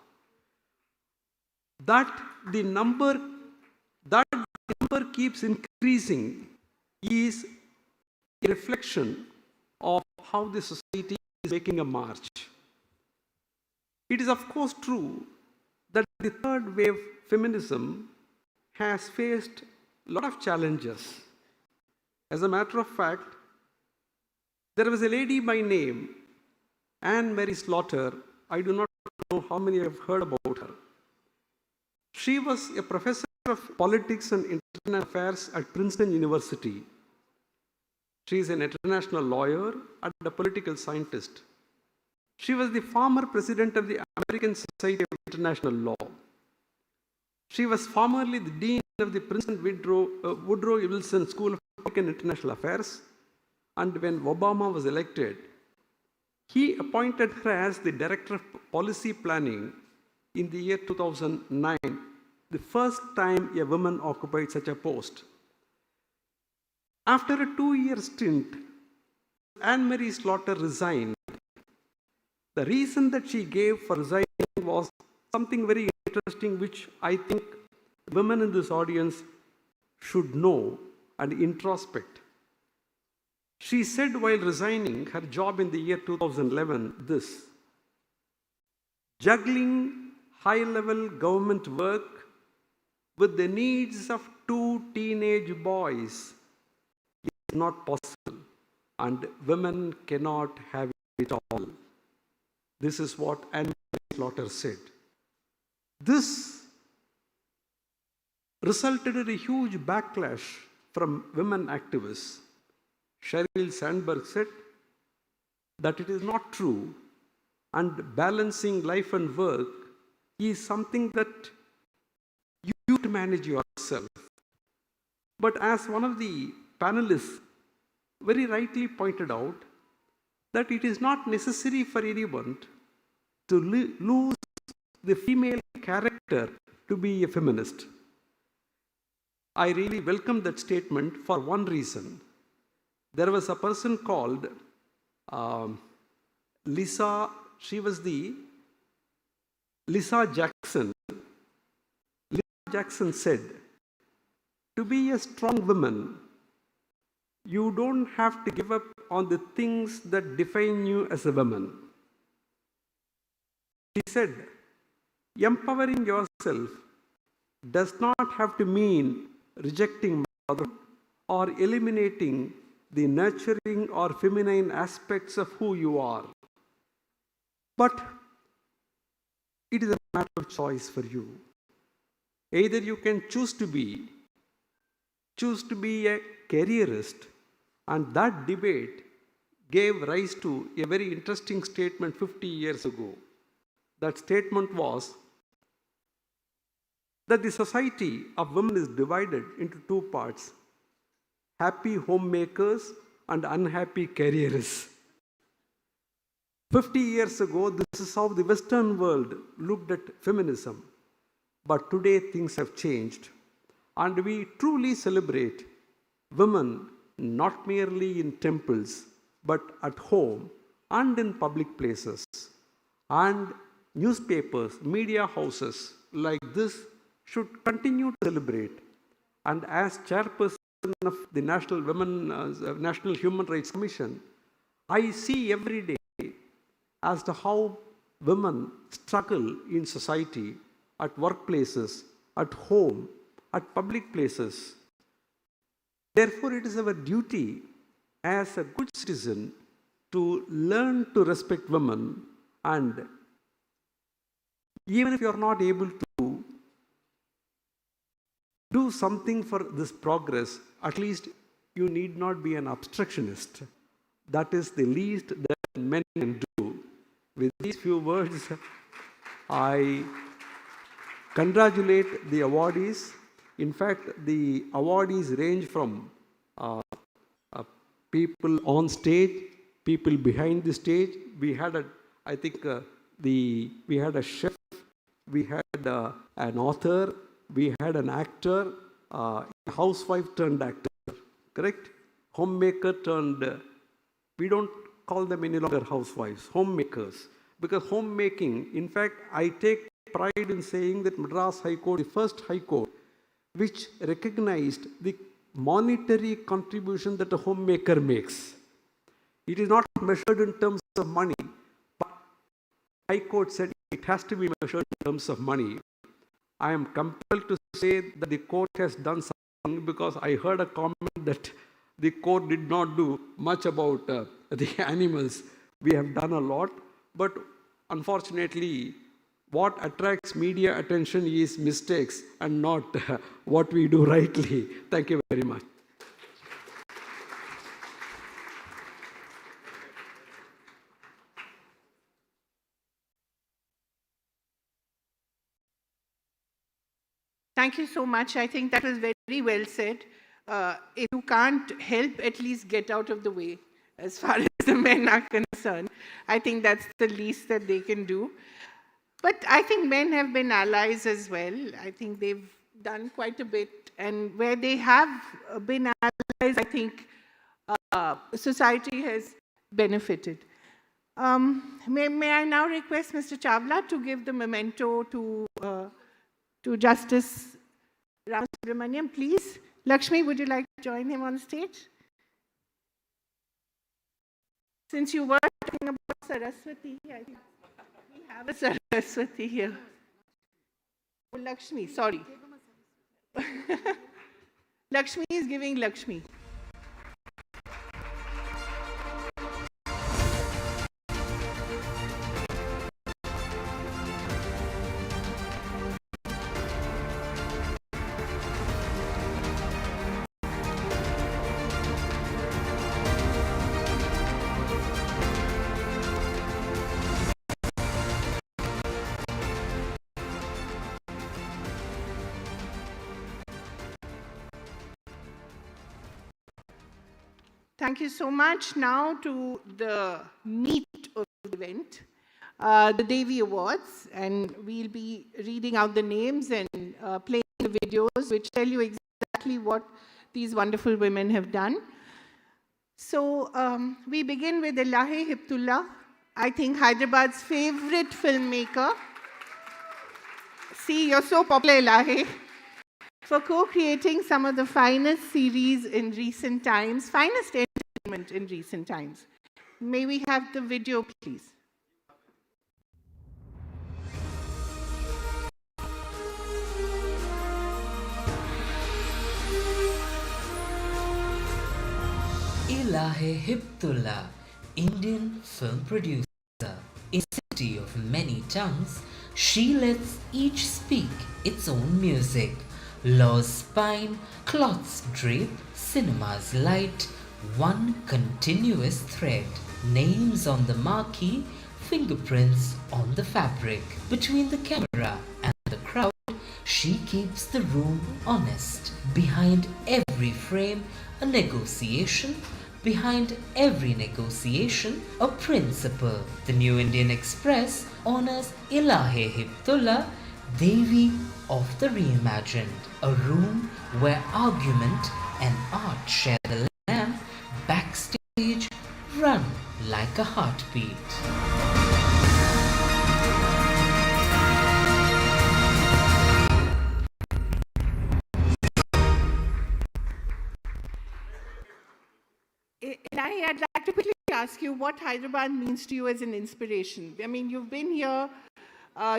That the number keeps increasing is a reflection of how the society is making a march. It is of course true that the third wave feminism has faced a lot of challenges. As a matter of fact, there was a lady by name, Anne Mary Slaughter. I do not know how many have heard about her. She was a professor of politics and international affairs at Princeton University. She is an international lawyer and a political scientist. She was the former president of the American Society of International Law. She was formerly the dean of the Princeton Woodrow Wilson School of Public and International Affairs. And when Obama was elected, he appointed her as the director of policy planning in the year 2009, the first time a woman occupied such a post. After a 2-year stint, Anne Mary Slaughter resigned. The reason that she gave for resigning was something very interesting, which I think women in this audience should know and introspect. She said while resigning her job in the year 2011 this: juggling high-level government work with the needs of 2 teenage boys is not possible, and women cannot have it all. This is what Anne Slaughter said. This resulted in a huge backlash from women activists. Sheryl Sandberg said that it is not true, and balancing life and work is something that you have to manage yourself. But as one of the panelists very rightly pointed out, that it is not necessary for anyone to lose the female character to be a feminist. I really welcome that statement for one reason. There was a person called Lisa, she was the Lisa Jackson. Lisa Jackson said, to be a strong woman, you don't have to give up on the things that define you as a woman. She said, empowering yourself does not have to mean rejecting motherhood or eliminating the nurturing or feminine aspects of who you are. But it is a matter of choice for you. Either you can choose to be a careerist, and that debate gave rise to a very interesting statement 50 years ago. That statement was that the society of women is divided into two parts: happy homemakers and unhappy careerists. 50 years ago, this is how the Western world looked at feminism. But today things have changed, and we truly celebrate women not merely in temples, but at home and in public places. And newspapers, media houses like this should continue to celebrate. And as chairperson of the National Human Rights Commission, I see every day as to how women struggle in society, at workplaces, at home, at public places. Therefore, it is our duty as a good citizen to learn to respect women, and even if you are not able to do something for this progress, at least you need not be an obstructionist. That is the least that men can do. With these few words, I congratulate the awardees. In fact, the awardees range from people on stage, people behind the stage. We had we had a chef, we had an author, we had an actor, a housewife turned actor, correct? Homemaker turned, we don't call them any longer housewives, homemakers. Because homemaking, in fact, I take pride in saying that Madras High Court, the first High Court, which recognized the monetary contribution that a homemaker makes. It is not measured in terms of money, but High Court said it has to be measured in terms of money. I am compelled to say that the court has done something, because I heard a comment that the court did not do much about the animals. We have done a lot, but unfortunately, what attracts media attention is mistakes and not what we do rightly. Thank you very much. Thank you so much. I think that was very well said. If you can't help, at least get out of the way as far as the men are concerned. I think that's the least that they can do. But I think men have been allies as well. I think they've done quite a bit. And where they have been allies, I think society has benefited. May I now request Mr. Chawla to give the memento to Justice Ram Subramaniam, please. Lakshmi, would you like to join him on stage? Since you were talking about Saraswati, I think we have a Saraswati here. Oh, Lakshmi, sorry. Lakshmi is giving Lakshmi. Thank you so much. Now to the meat of the event, the Devi Awards, and we'll be reading out the names and playing the videos which tell you exactly what these wonderful women have done. So we begin with Ilahe Hiptullah, I think Hyderabad's favorite filmmaker. See, you're so popular, Ilahe, for co-creating some of the finest series in recent times, finest entertainment in recent times. May we have the video, please? Ilahe Hiptullah, Indian film producer. In a city of many tongues, she lets each speak its own music. Law's spine, cloths drape, cinema's light, one continuous thread. Names on the marquee, fingerprints on the fabric. Between the camera and the crowd, she keeps the room honest. Behind every frame, a negotiation. Behind every negotiation, a principle. The New Indian Express honors Ilahe Hiptullah, Devi of the Reimagined, a room where argument and art share the lamp, backstage run like a heartbeat. I'd like to quickly ask you what Hyderabad means to you as an inspiration. I mean, you've been here,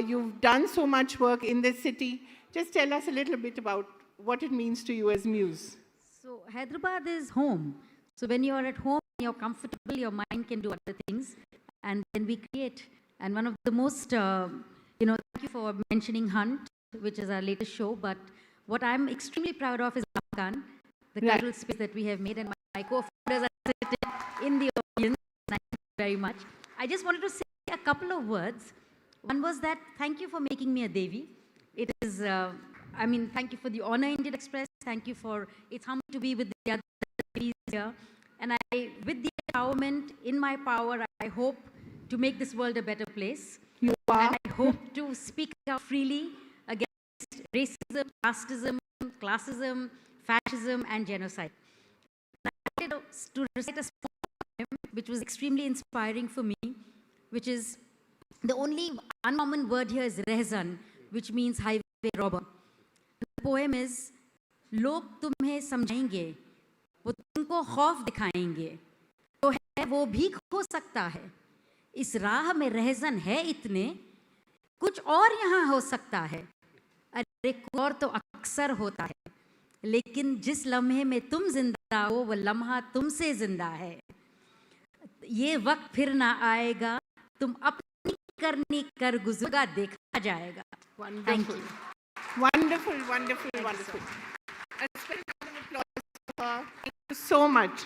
you've done so much work in this city. Just tell us a little bit about what it means to you as Muse. So Hyderabad is home. So when you're at home, you're comfortable, your mind can do other things, and then we create. And one of the most, thank you for mentioning Hunt, which is our latest show, but what I'm extremely proud of is Khan, the casual space that we have made, and my co-founders are sitting in the audience. Thank you very much. I just wanted to say a couple of words. One was that thank you for making me a Devi. It is, thank you for the honor, Indian Express. Thank you for, it's humbling to be with the other Devis here. And with the empowerment in my power, I hope to make this world a better place. You are. And I hope to speak out freely against racism, casteism, classism, fascism, and genocide. I wanted to recite a poem which was extremely inspiring for me, which is, the only uncommon word here is rehzan, which means highway robber. The poem is, लोग तुम्हें समझाएंगे, वो तुमको खौफ दिखाएंगे, जो है वो भी खो सकता है, इस राह में रहजन है इतने, कुछ और यहाँ हो सकता है, अरे और तो अक्सर होता है, लेकिन जिस लम्हे में तुम जिंदा हो वो लम्हा तुमसे जिंदा है, ये वक्त फिर ना आएगा, तुम अपनी करनी कर गुजरा देखा जाएगा. Wonderful. Wonderful, wonderful, wonderful. A special round of applause for her. Thank you so much.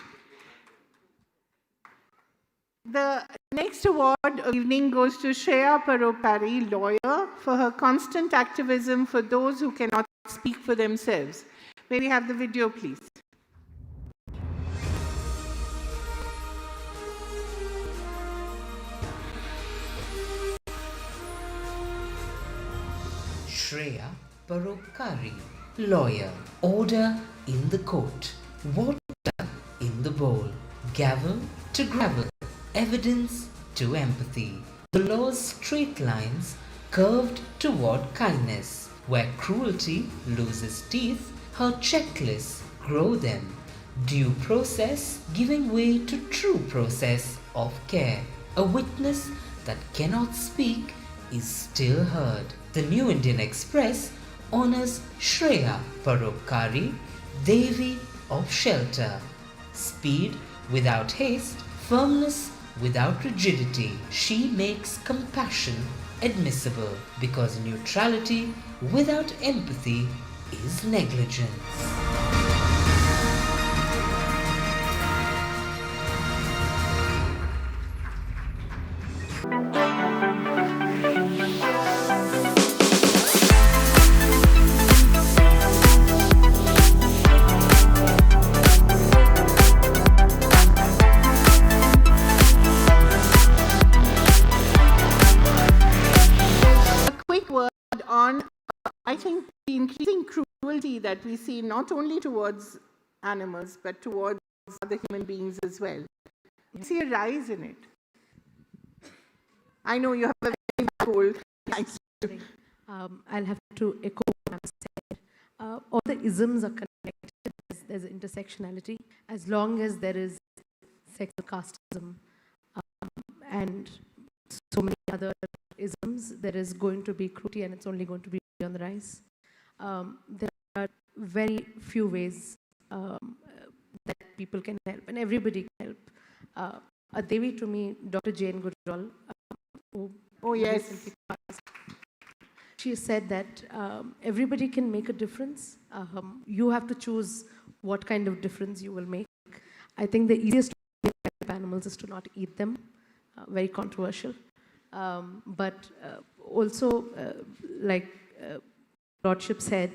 The next award of the evening goes to Shreya Paropari, lawyer, for her constant activism for those who cannot speak for themselves. May we have the video, please? Shreya Paropari, lawyer. Order in the court, water in the bowl, gavel to gravel, evidence to empathy. The law's straight lines curved toward kindness. Where cruelty loses teeth, her checklists grow them. Due process giving way to true process of care. A witness that cannot speak is still heard. The New Indian Express honors Shreya Paropari, Devi of shelter. Speed without haste, firmness without rigidity. She makes compassion admissible because neutrality without empathy is negligence. think the increasing cruelty that we see not only towards animals, but towards other human beings as well. I see a rise in it. I know you have a very bad cold. Thanks. I'll have to echo what I'm saying. All the isms are connected. There's intersectionality. As long as there is sexual casteism and so many other isms, there is going to be cruelty, and it's only going to be on the rise. There are very few ways that people can help, and everybody can help. A Devi to me, Dr. Jane Gujral, Oh, yes. She said that everybody can make a difference. You have to choose what kind of difference you will make. I think the easiest way to help animals is to not eat them. Very controversial. But also, like Lordship said,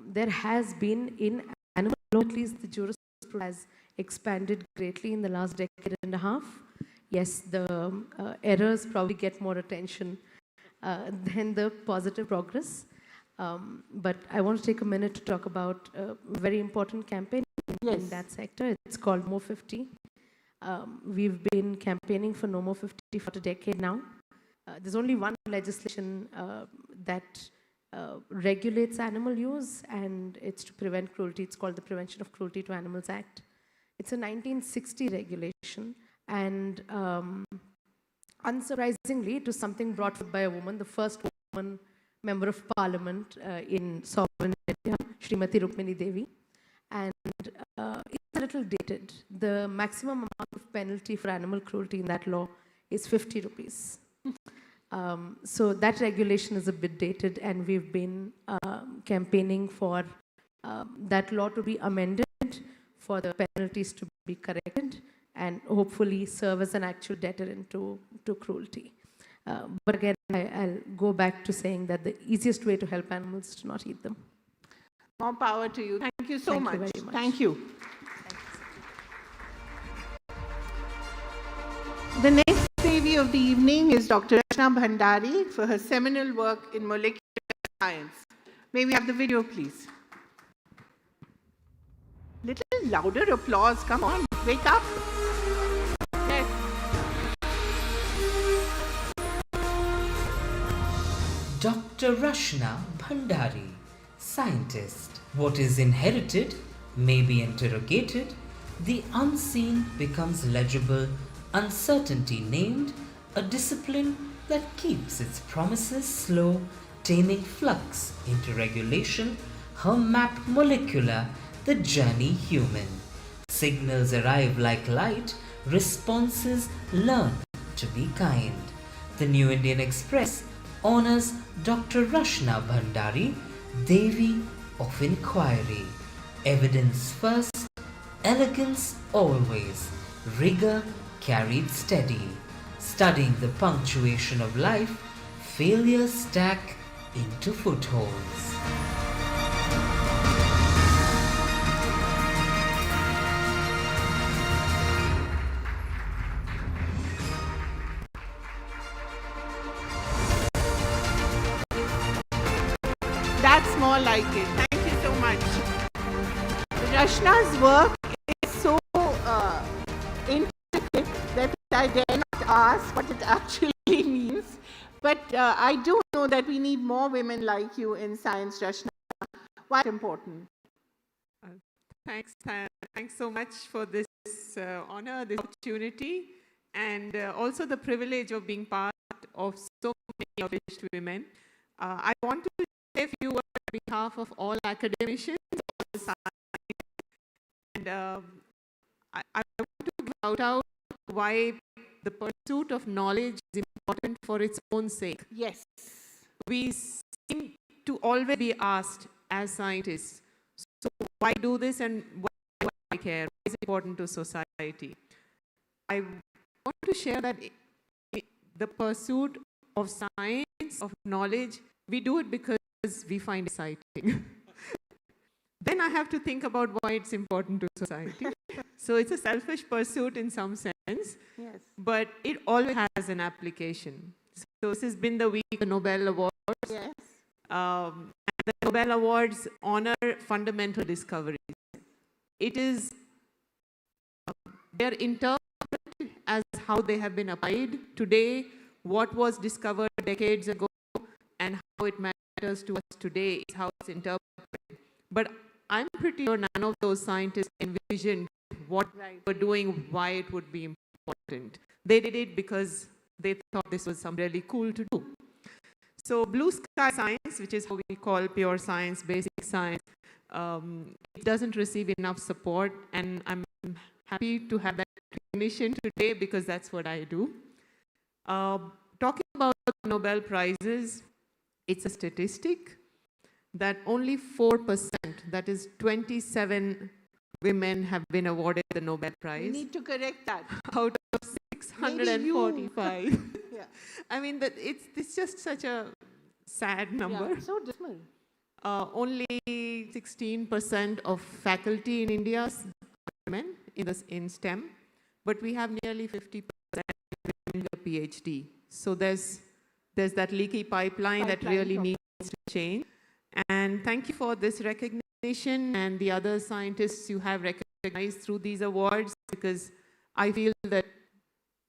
there has been in animal law, at least the jurisprudence has expanded greatly in the last decade and a half. Yes, the errors probably get more attention than the positive progress. But I want to take a minute to talk about a very important campaign in that sector. It's called No 50. We've been campaigning for No More 50 for a decade now. There's only one legislation that regulates animal use, and it's to prevent cruelty. It's called the Prevention of Cruelty to Animals Act. It's a 1960 regulation, and unsurprisingly, it was something brought forth by a woman, the first woman member of parliament in sovereign India, Srimati Rukmini Devi. And it's a little dated. The maximum amount of penalty for animal cruelty in that law is 50 rupees. So that regulation is a bit dated, and we've been campaigning for that law to be amended, for the penalties to be corrected, and hopefully serve as an actual deterrent to cruelty. But again, I'll go back to saying that the easiest way to help animals is to not eat them. More power to you. Thank you so much. Thank you very much. Thank you. The next Devi of the evening is Dr. Rachna Bhandari for her seminal work in molecular science. May we have the video, please? Little louder applause. Come on, wake up. Yes. Dr. Rachna Bhandari, scientist. What is inherited may be interrogated, the unseen becomes legible, uncertainty named, a discipline that keeps its promises slow, taming flux into regulation, her map molecular, the journey human. Signals arrive like light, responses learn to be kind. The New Indian Express honors Dr. Rachna Bhandari, Devi of Inquiry. Evidence first, elegance always, rigor carried steady. Studying the punctuation of life, failures stack into footholds. That's more like it. Thank you so much. Rachna's work is so intricate that I dare not ask what it actually means. But I do know that we need more women like you in science, Rachna. Why important? Thanks so much for this honor, this opportunity, and also the privilege of being part of so many accomplished women. I want to say a few words on behalf of all academicians, all the scientists, and I want to shout out why the pursuit of knowledge is important for its own sake. Yes. We seem to always be asked as scientists, so why do this and why do I care? Why is it important to society? I want to share that the pursuit of science, of knowledge, we do it because we find it exciting. Then I have to think about why it's important to society. So it's a selfish pursuit in some sense, Yes. but it always has an application. So this has been the week of Nobel Awards. Yes. And Nobel Awards honor fundamental discoveries. It is, they're interpreted as how they have been applied today, what was discovered decades ago, and how it matters to us today is how it's interpreted. But I'm pretty sure none of those scientists envisioned what they were doing, why it would be important. They did it because they thought this was something really cool to do. So blue sky science, which is how we call pure science, basic science, it doesn't receive enough support, and I'm happy to have that recognition today because that's what I do. Talking about Nobel Prizes, it's a statistic that only 4%, that is 27 women have been awarded the Nobel Prize. We need to correct that. Out of 645. Yeah. I mean, it's just such a sad number. Yeah, so dismal. Only 16% of faculty in India are women in STEM, but we have nearly 50% in the PhD. So there's that leaky pipeline that really needs to change. And thank you for this recognition and the other scientists you have recognized through these awards, because I feel that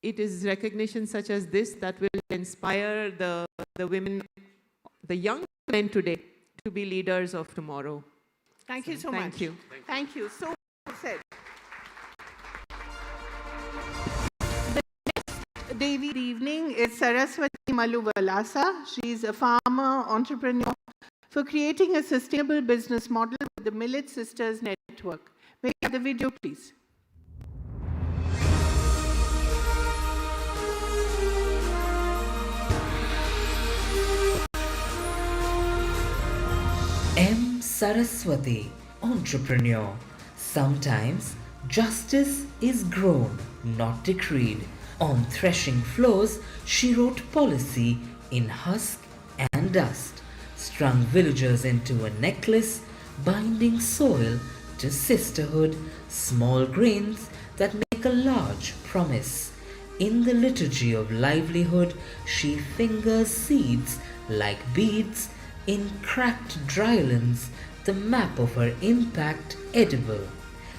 it is recognition such as this that will inspire the women, the young men today, to be leaders of tomorrow. Thank you so much. Thank you. Thank you. So well said. The next Devi evening is Saraswati Maluvalasa. She is a farmer entrepreneur for creating a sustainable business model with the Millet Sisters Network. May we have the video, please? M. Saraswati, entrepreneur. Sometimes justice is grown, not decreed. On threshing floors, she wrote policy in husk and dust, strung villagers into a necklace, binding soil to sisterhood, small grains that make a large promise. In the liturgy of livelihood, she fingers seeds like beads. In cracked drylands, the map of her impact edible.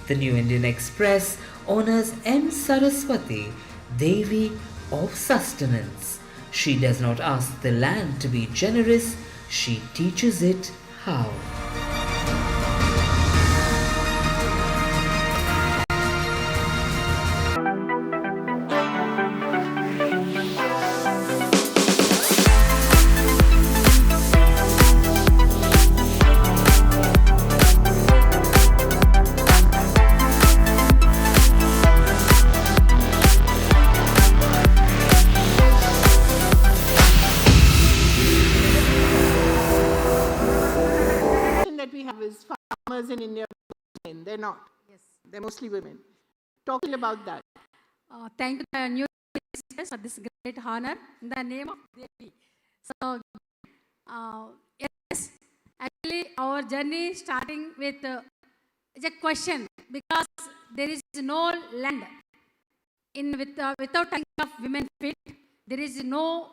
The New Indian Express honors M. Saraswati, Devi of sustenance. She does not ask the land to be generous, she teaches it how. Farmers in India, they're not. Yes. They're mostly women. Talking about that. Thank you, the New Ministers, for this great honor in the name of Devi. So, yes, actually, our journey is starting with a question, because there is no land without touching of women feet. There is no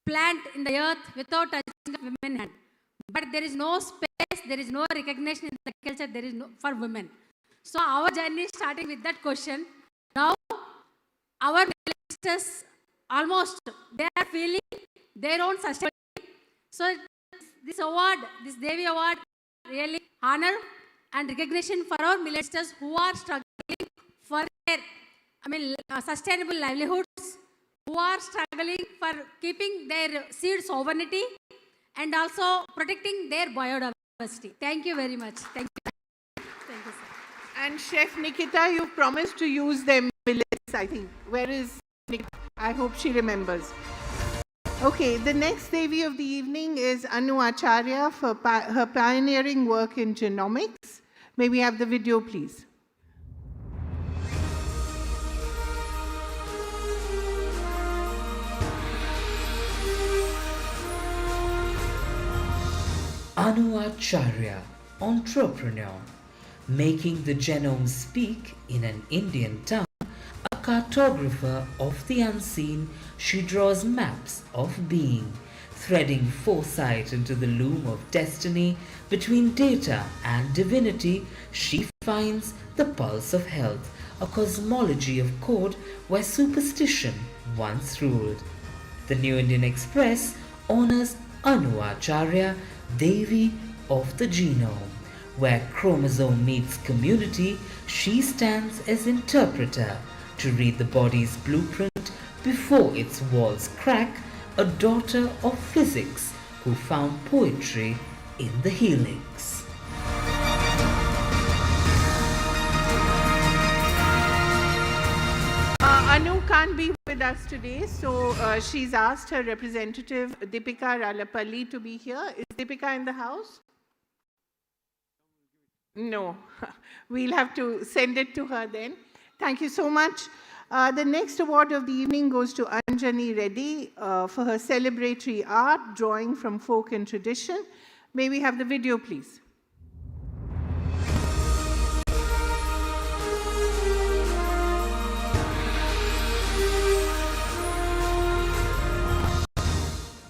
plant in the earth without touching of women hand. But there is no space, there is no recognition in the culture, there is no for women. So our journey is starting with that question. Now, our ministers almost, they are feeling their own sustainability. So this award, this Devi Award, really honor and recognition for our ministers who are struggling for their, sustainable livelihoods, who are struggling for keeping their seed sovereignty, and also protecting their biodiversity. Thank you very much. Thank you. Thank you, sir. And Chef Nikita, you promised to use them millets, I think. Where is Nikita? I hope she remembers. Okay, the next Devi of the evening is Anu Acharya for her pioneering work in genomics. May we have the video, please? Anu Acharya, entrepreneur, making the genome speak in an Indian tongue. A cartographer of the unseen, she draws maps of being. threading foresight into the loom of destiny between data and divinity, she finds the pulse of health, a cosmology of code where superstition once ruled. The New Indian Express honors Anu Acharya, Devi of the genome. Where chromosome meets community, she stands as interpreter to read the body's blueprint before its walls crack, a daughter of physics who found poetry in the helix. Anu can't be with us today, so she's asked her representative, Deepika Ralapalli, to be here. Is Deepika in the house? No. We'll have to send it to her then. Thank you so much. The next award of the evening goes to Anjani Reddy for her celebratory art, drawing from folk and tradition. May we have the video, please?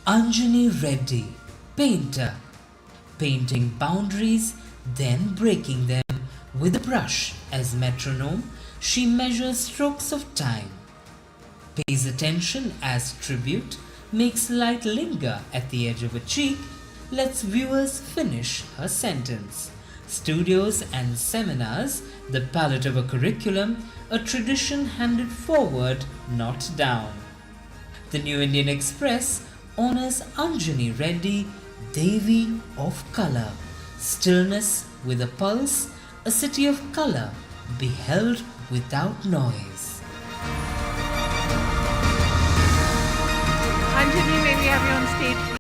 Anjani Reddy, painter, painting boundaries, then breaking them with a brush as metronome. She measures strokes of time, pays attention as tribute, makes light linger at the edge of a cheek, lets viewers finish her sentence. Studios and seminars, the palette of a curriculum, a tradition handed forward, not down. The New Indian Express honors Anjani Reddy, Devi of color, stillness with a pulse, a city of color, beheld without noise. Anjani, may we have you on stage, please?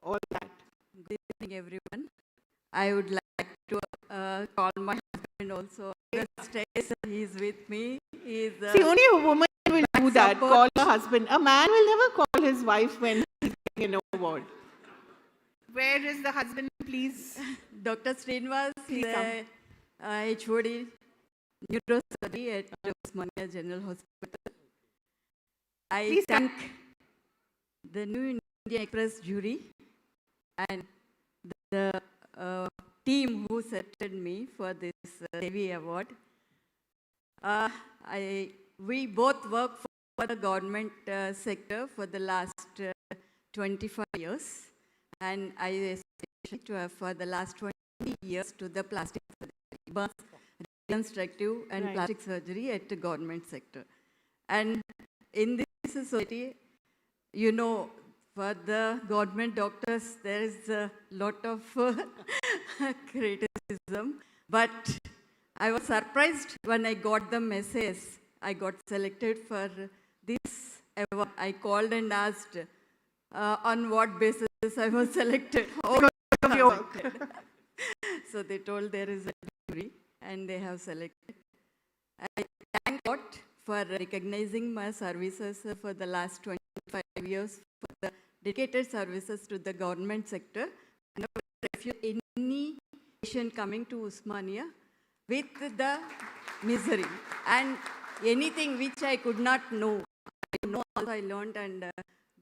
all that. Good evening, everyone. I would like to call my husband also. He's with me. He's See, only a woman will do that, support. call her husband. A man will never call his wife when he's getting an award. Where is the husband, please? Dr. Srinivas, he's Please a HOD neurosurgery at Osmania General Hospital. I Please come. thank the New Indian Express jury and the team who selected me for this Devi Award. We both work for the government sector for the last 25 years, and I especially for the last 20 years to the plastic surgery, reconstructive and plastic surgery at the government sector. And in this society, you know, for the government doctors, there is a lot of criticism. But I was surprised when I got the message. I got selected for this award. I called and asked on what basis I was selected. Because of your work. So they told there is a jury and they have selected. I thank God for recognizing my services for the last 25 years for the dedicated services to the government sector. And any patient coming to Usmania with the misery and anything which I could not know, I learned and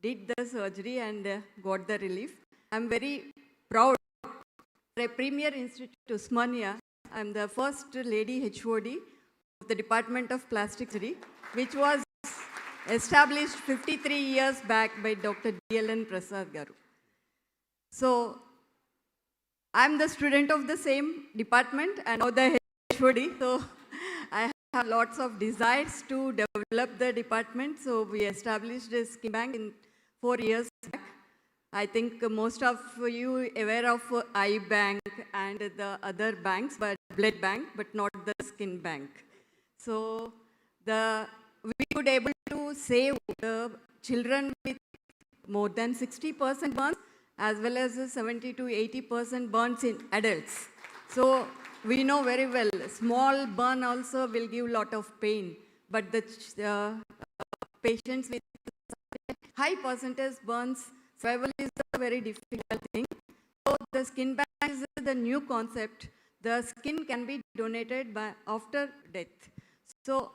did the surgery and got the relief. I'm very proud. For a premier institute Usmania, I'm the first lady HOD of the Department of Plastic Surgery, which was established 53 years back by Dr. D.L.N. Prasad Garu. So, I'm the student of the same department and now the HOD. So, I have lots of desires to develop the department. So, we established a skin bank in 4 years back. I think most of you aware of eye bank and the other banks, but blood bank, but not the skin bank. So, we could able to save the children with more than 60% burns as well as 70 to 80% burns in adults. So we know very well, small burn also will give lot of pain, but the patients with high percentage burns, survival is a very difficult thing. So the skin bank is the new concept. The skin can be donated after death. So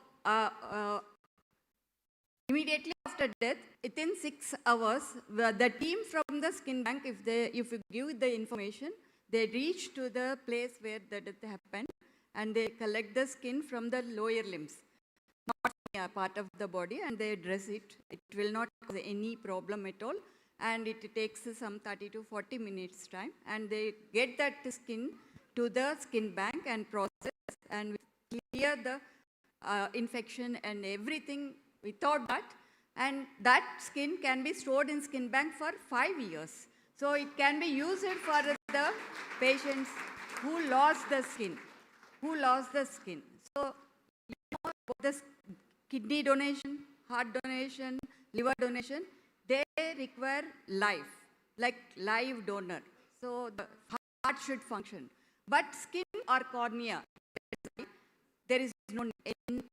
immediately after death, within 6 hours, the team from the skin bank, if you give the information, they reach to the place where the death happened and they collect the skin from the lower limbs, not a part of the body, and they dress it. It will not cause any problem at all, and it takes some 30 to 40 minutes time, and they get that skin to the skin bank and process and clear the infection and everything without that, and that skin can be stored in skin bank for 5 years. So it can be used for the patients who lost the skin, So you know, the kidney donation, heart donation, liver donation, they require life, like live donor. So the heart should function. But skin or cornea, there is no,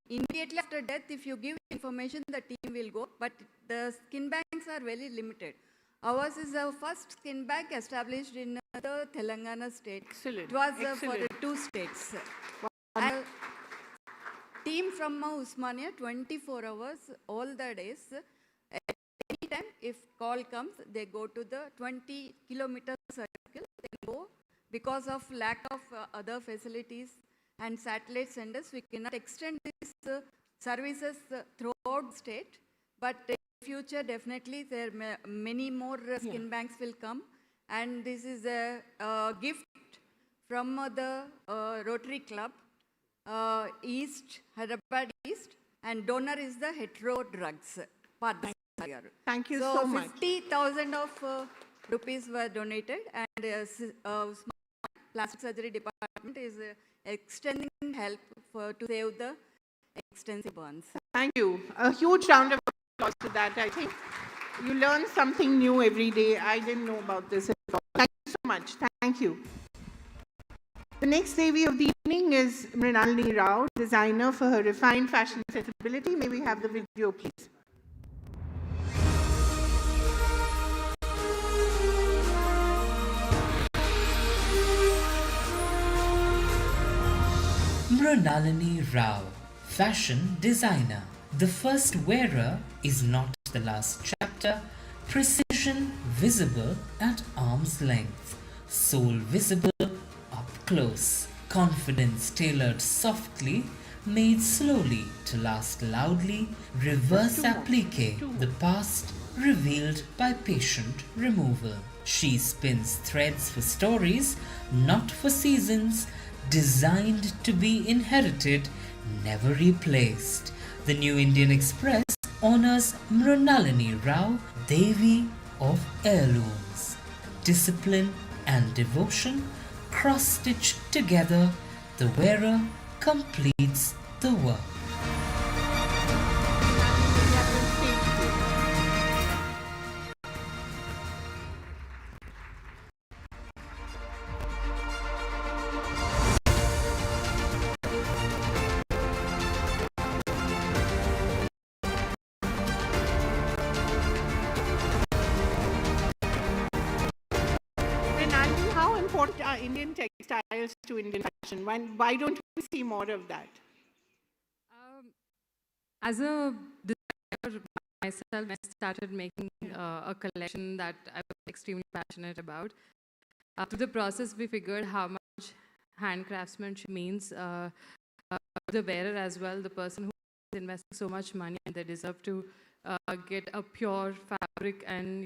immediately after death, if you give information, the team will go, but the skin banks are very limited. Ours is the first skin bank established in the Telangana state. Excellent. It was Excellent. for the 2 states. And team from Usmania, 24 hours, all the days, anytime if call comes, they go to the 20-kilometer circle, they go. Because of lack of other facilities and satellite centers, we cannot extend these services throughout the state, but in future definitely there many more skin banks will come, and this is a gift from the Rotary Club East, Hyderabad East, and donor is the Hetero Drugs. Thank you so much. 50,000 of rupees were donated, and plastic surgery department is extending help to save the extensive burns. Thank you. A huge round of applause to that, I think. You learn something new every day. I didn't know about this at all. Thank you so much. Thank you. The next Devi of the evening is Mrinalini Rao, designer for her refined fashion sensibility. May we have the video, please? Mrinalini Rao, fashion designer. The first wearer is not the last chapter. Precision visible at arm's length. Soul visible up close. Confidence tailored softly, made slowly to last loudly. Reverse applique, the past revealed by patient removal. She spins threads for stories, not for seasons. Designed to be inherited, never replaced. The New Indian Express honors Mrinalini Rao, Devi of heirlooms. Discipline and devotion cross-stitched together, the wearer completes the work. Mrinalini, how important are Indian textiles to Indian fashion? Why don't we see more of that? As a designer myself, I started making a collection that I was extremely passionate about. Through the process, we figured how much hand craftsmanship means the wearer as well, the person who is investing so much money, and they deserve to get a pure fabric and,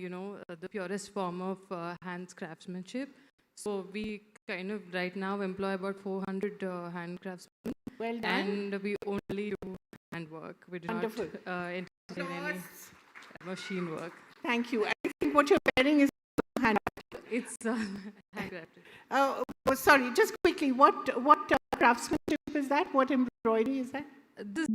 the purest form of hand craftsmanship. So we kind of right now employ about 400 hand craftsmen. Well done. And we only do handwork. We do Wonderful. not entertain any machine work. Thank you. I think what you're wearing is hand. It's handcrafted. Oh, sorry, just quickly, what craftsmanship is that? What embroidery is that? This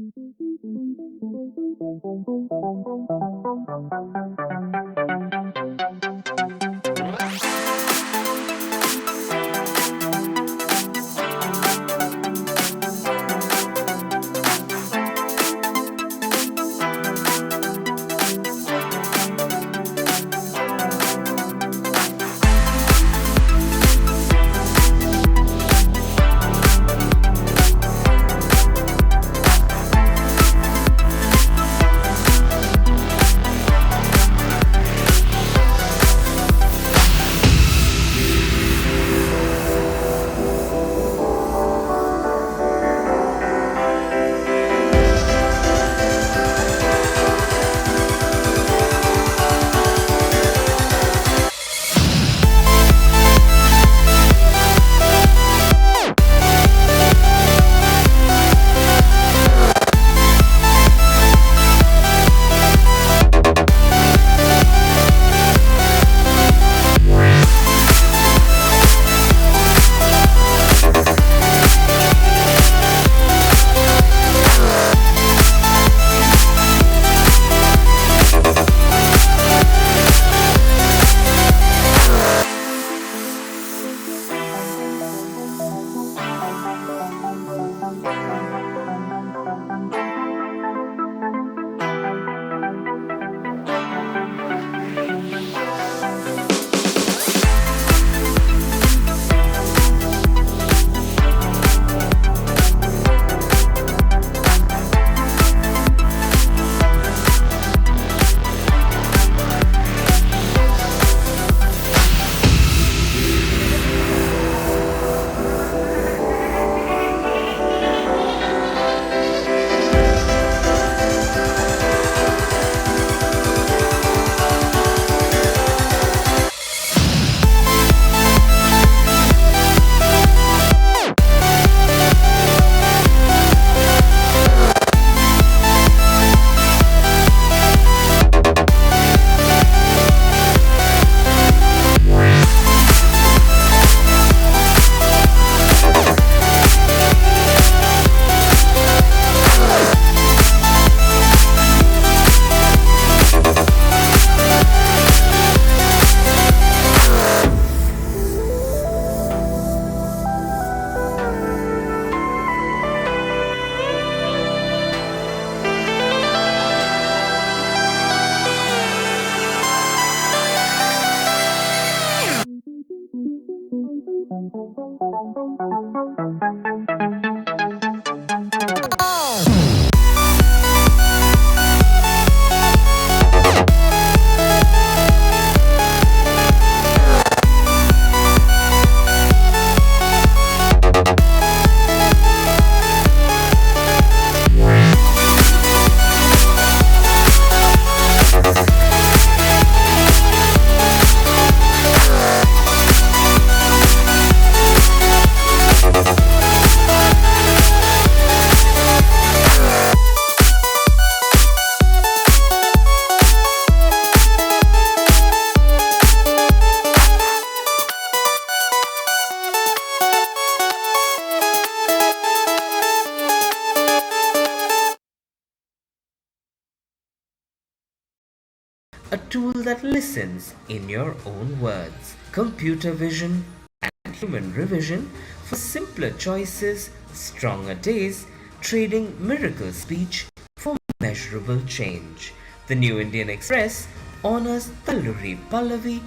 tool that listens in your own words. Computer vision and human revision for simpler choices, stronger days, trading miracle speech for measurable change. The New Indian Express honors Talluri Pallavi,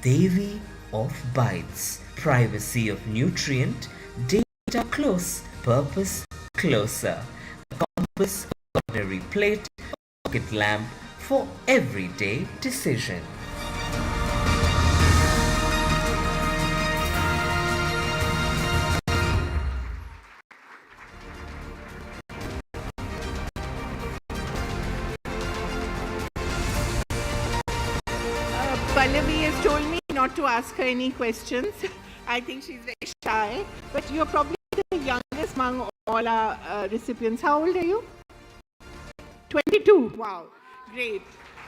Devi of Bytes. Privacy of nutrient, data close, purpose closer. A compass, ordinary plate, pocket lamp for everyday decision. Pallavi has told me not to ask her any questions. I think she's very shy, but you're probably the youngest among all our recipients. How old are you? 22. Wow, great.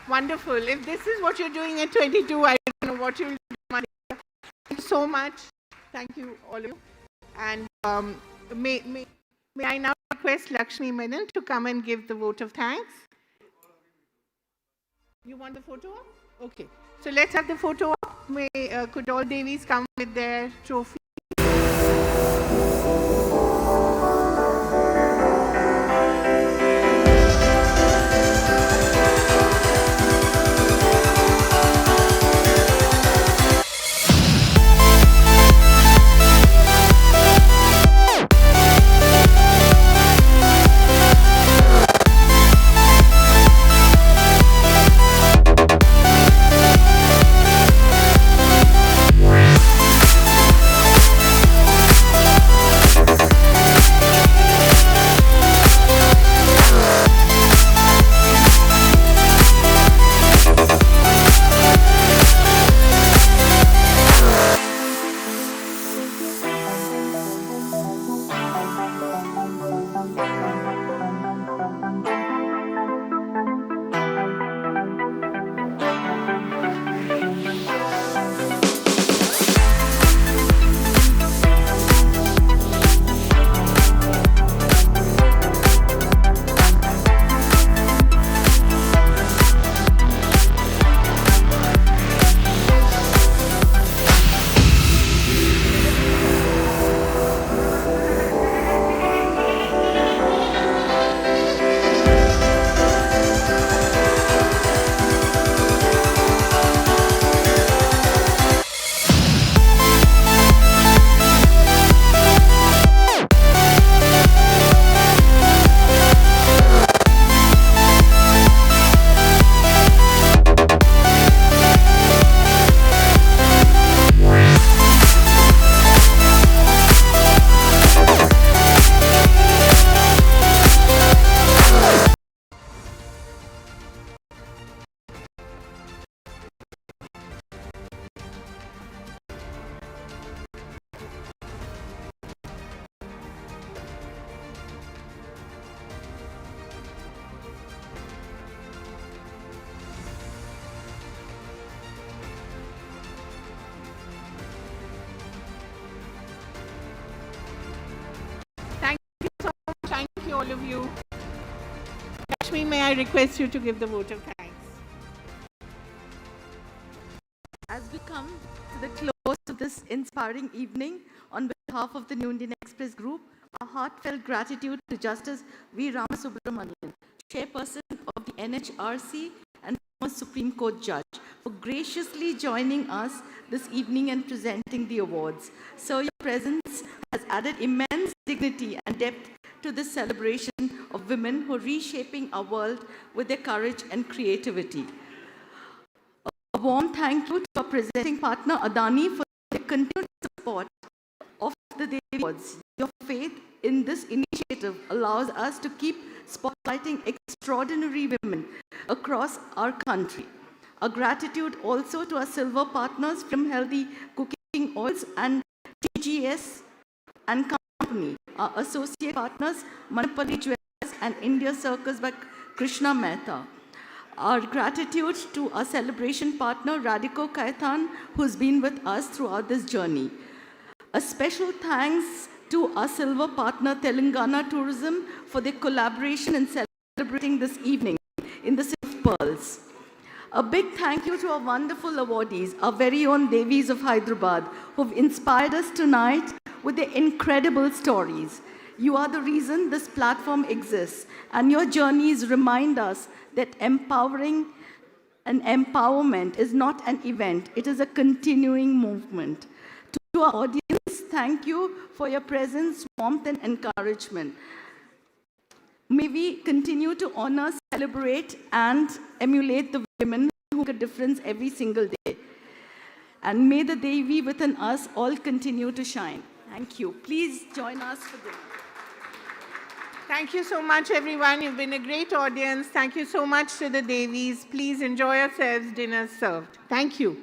Wonderful. If this is what you're doing at 22, I don't know what you'll do. Thank you so much. Thank you, all of you. And may I now request Lakshmi Menon to come and give the vote of thanks? You want the photo up? Okay. So let's have the photo up. Could all Devis come with their trophy? Thank you, all of you. Lakshmi, may I request you to give the vote of thanks? As we come to the close of this inspiring evening, on behalf of the New Indian Express Group, our heartfelt gratitude to Justice V. Ramasubramanian, Chairperson of the NHRC and former Supreme Court Judge, for graciously joining us this evening and presenting the awards. So your presence has added immense dignity and depth to this celebration of women who are reshaping our world with their courage and creativity. A warm thank you to our presenting partner Adani for their continued support of the Devi Awards. Your faith in this initiative allows us to keep spotlighting extraordinary women across our country. A gratitude also to our silver partners from Healthy Cooking Oils and TGS and Company, our associate partners Manipali Jewelers and India Circus by Krishna Mehta. Our gratitude to our celebration partner Radhiko Kaithan, who's been with us throughout this journey. A special thanks to our silver partner Telangana Tourism for their collaboration in celebrating this evening in the City of Pearls. A big thank you to our wonderful awardees, our very own Devis of Hyderabad, who've inspired us tonight with their incredible stories. You are the reason this platform exists, and your journeys remind us that empowering and empowerment is not an event, it is a continuing movement. To our audience, thank you for your presence, warmth, and encouragement. May we continue to honor, celebrate, and emulate the women who make a difference every single day. And may the Devi within us all continue to shine. Thank you. Please join us for dinner. Thank you so much, everyone. You've been a great audience. Thank you so much to the Devis. Please enjoy yourselves. Dinner served. Thank you.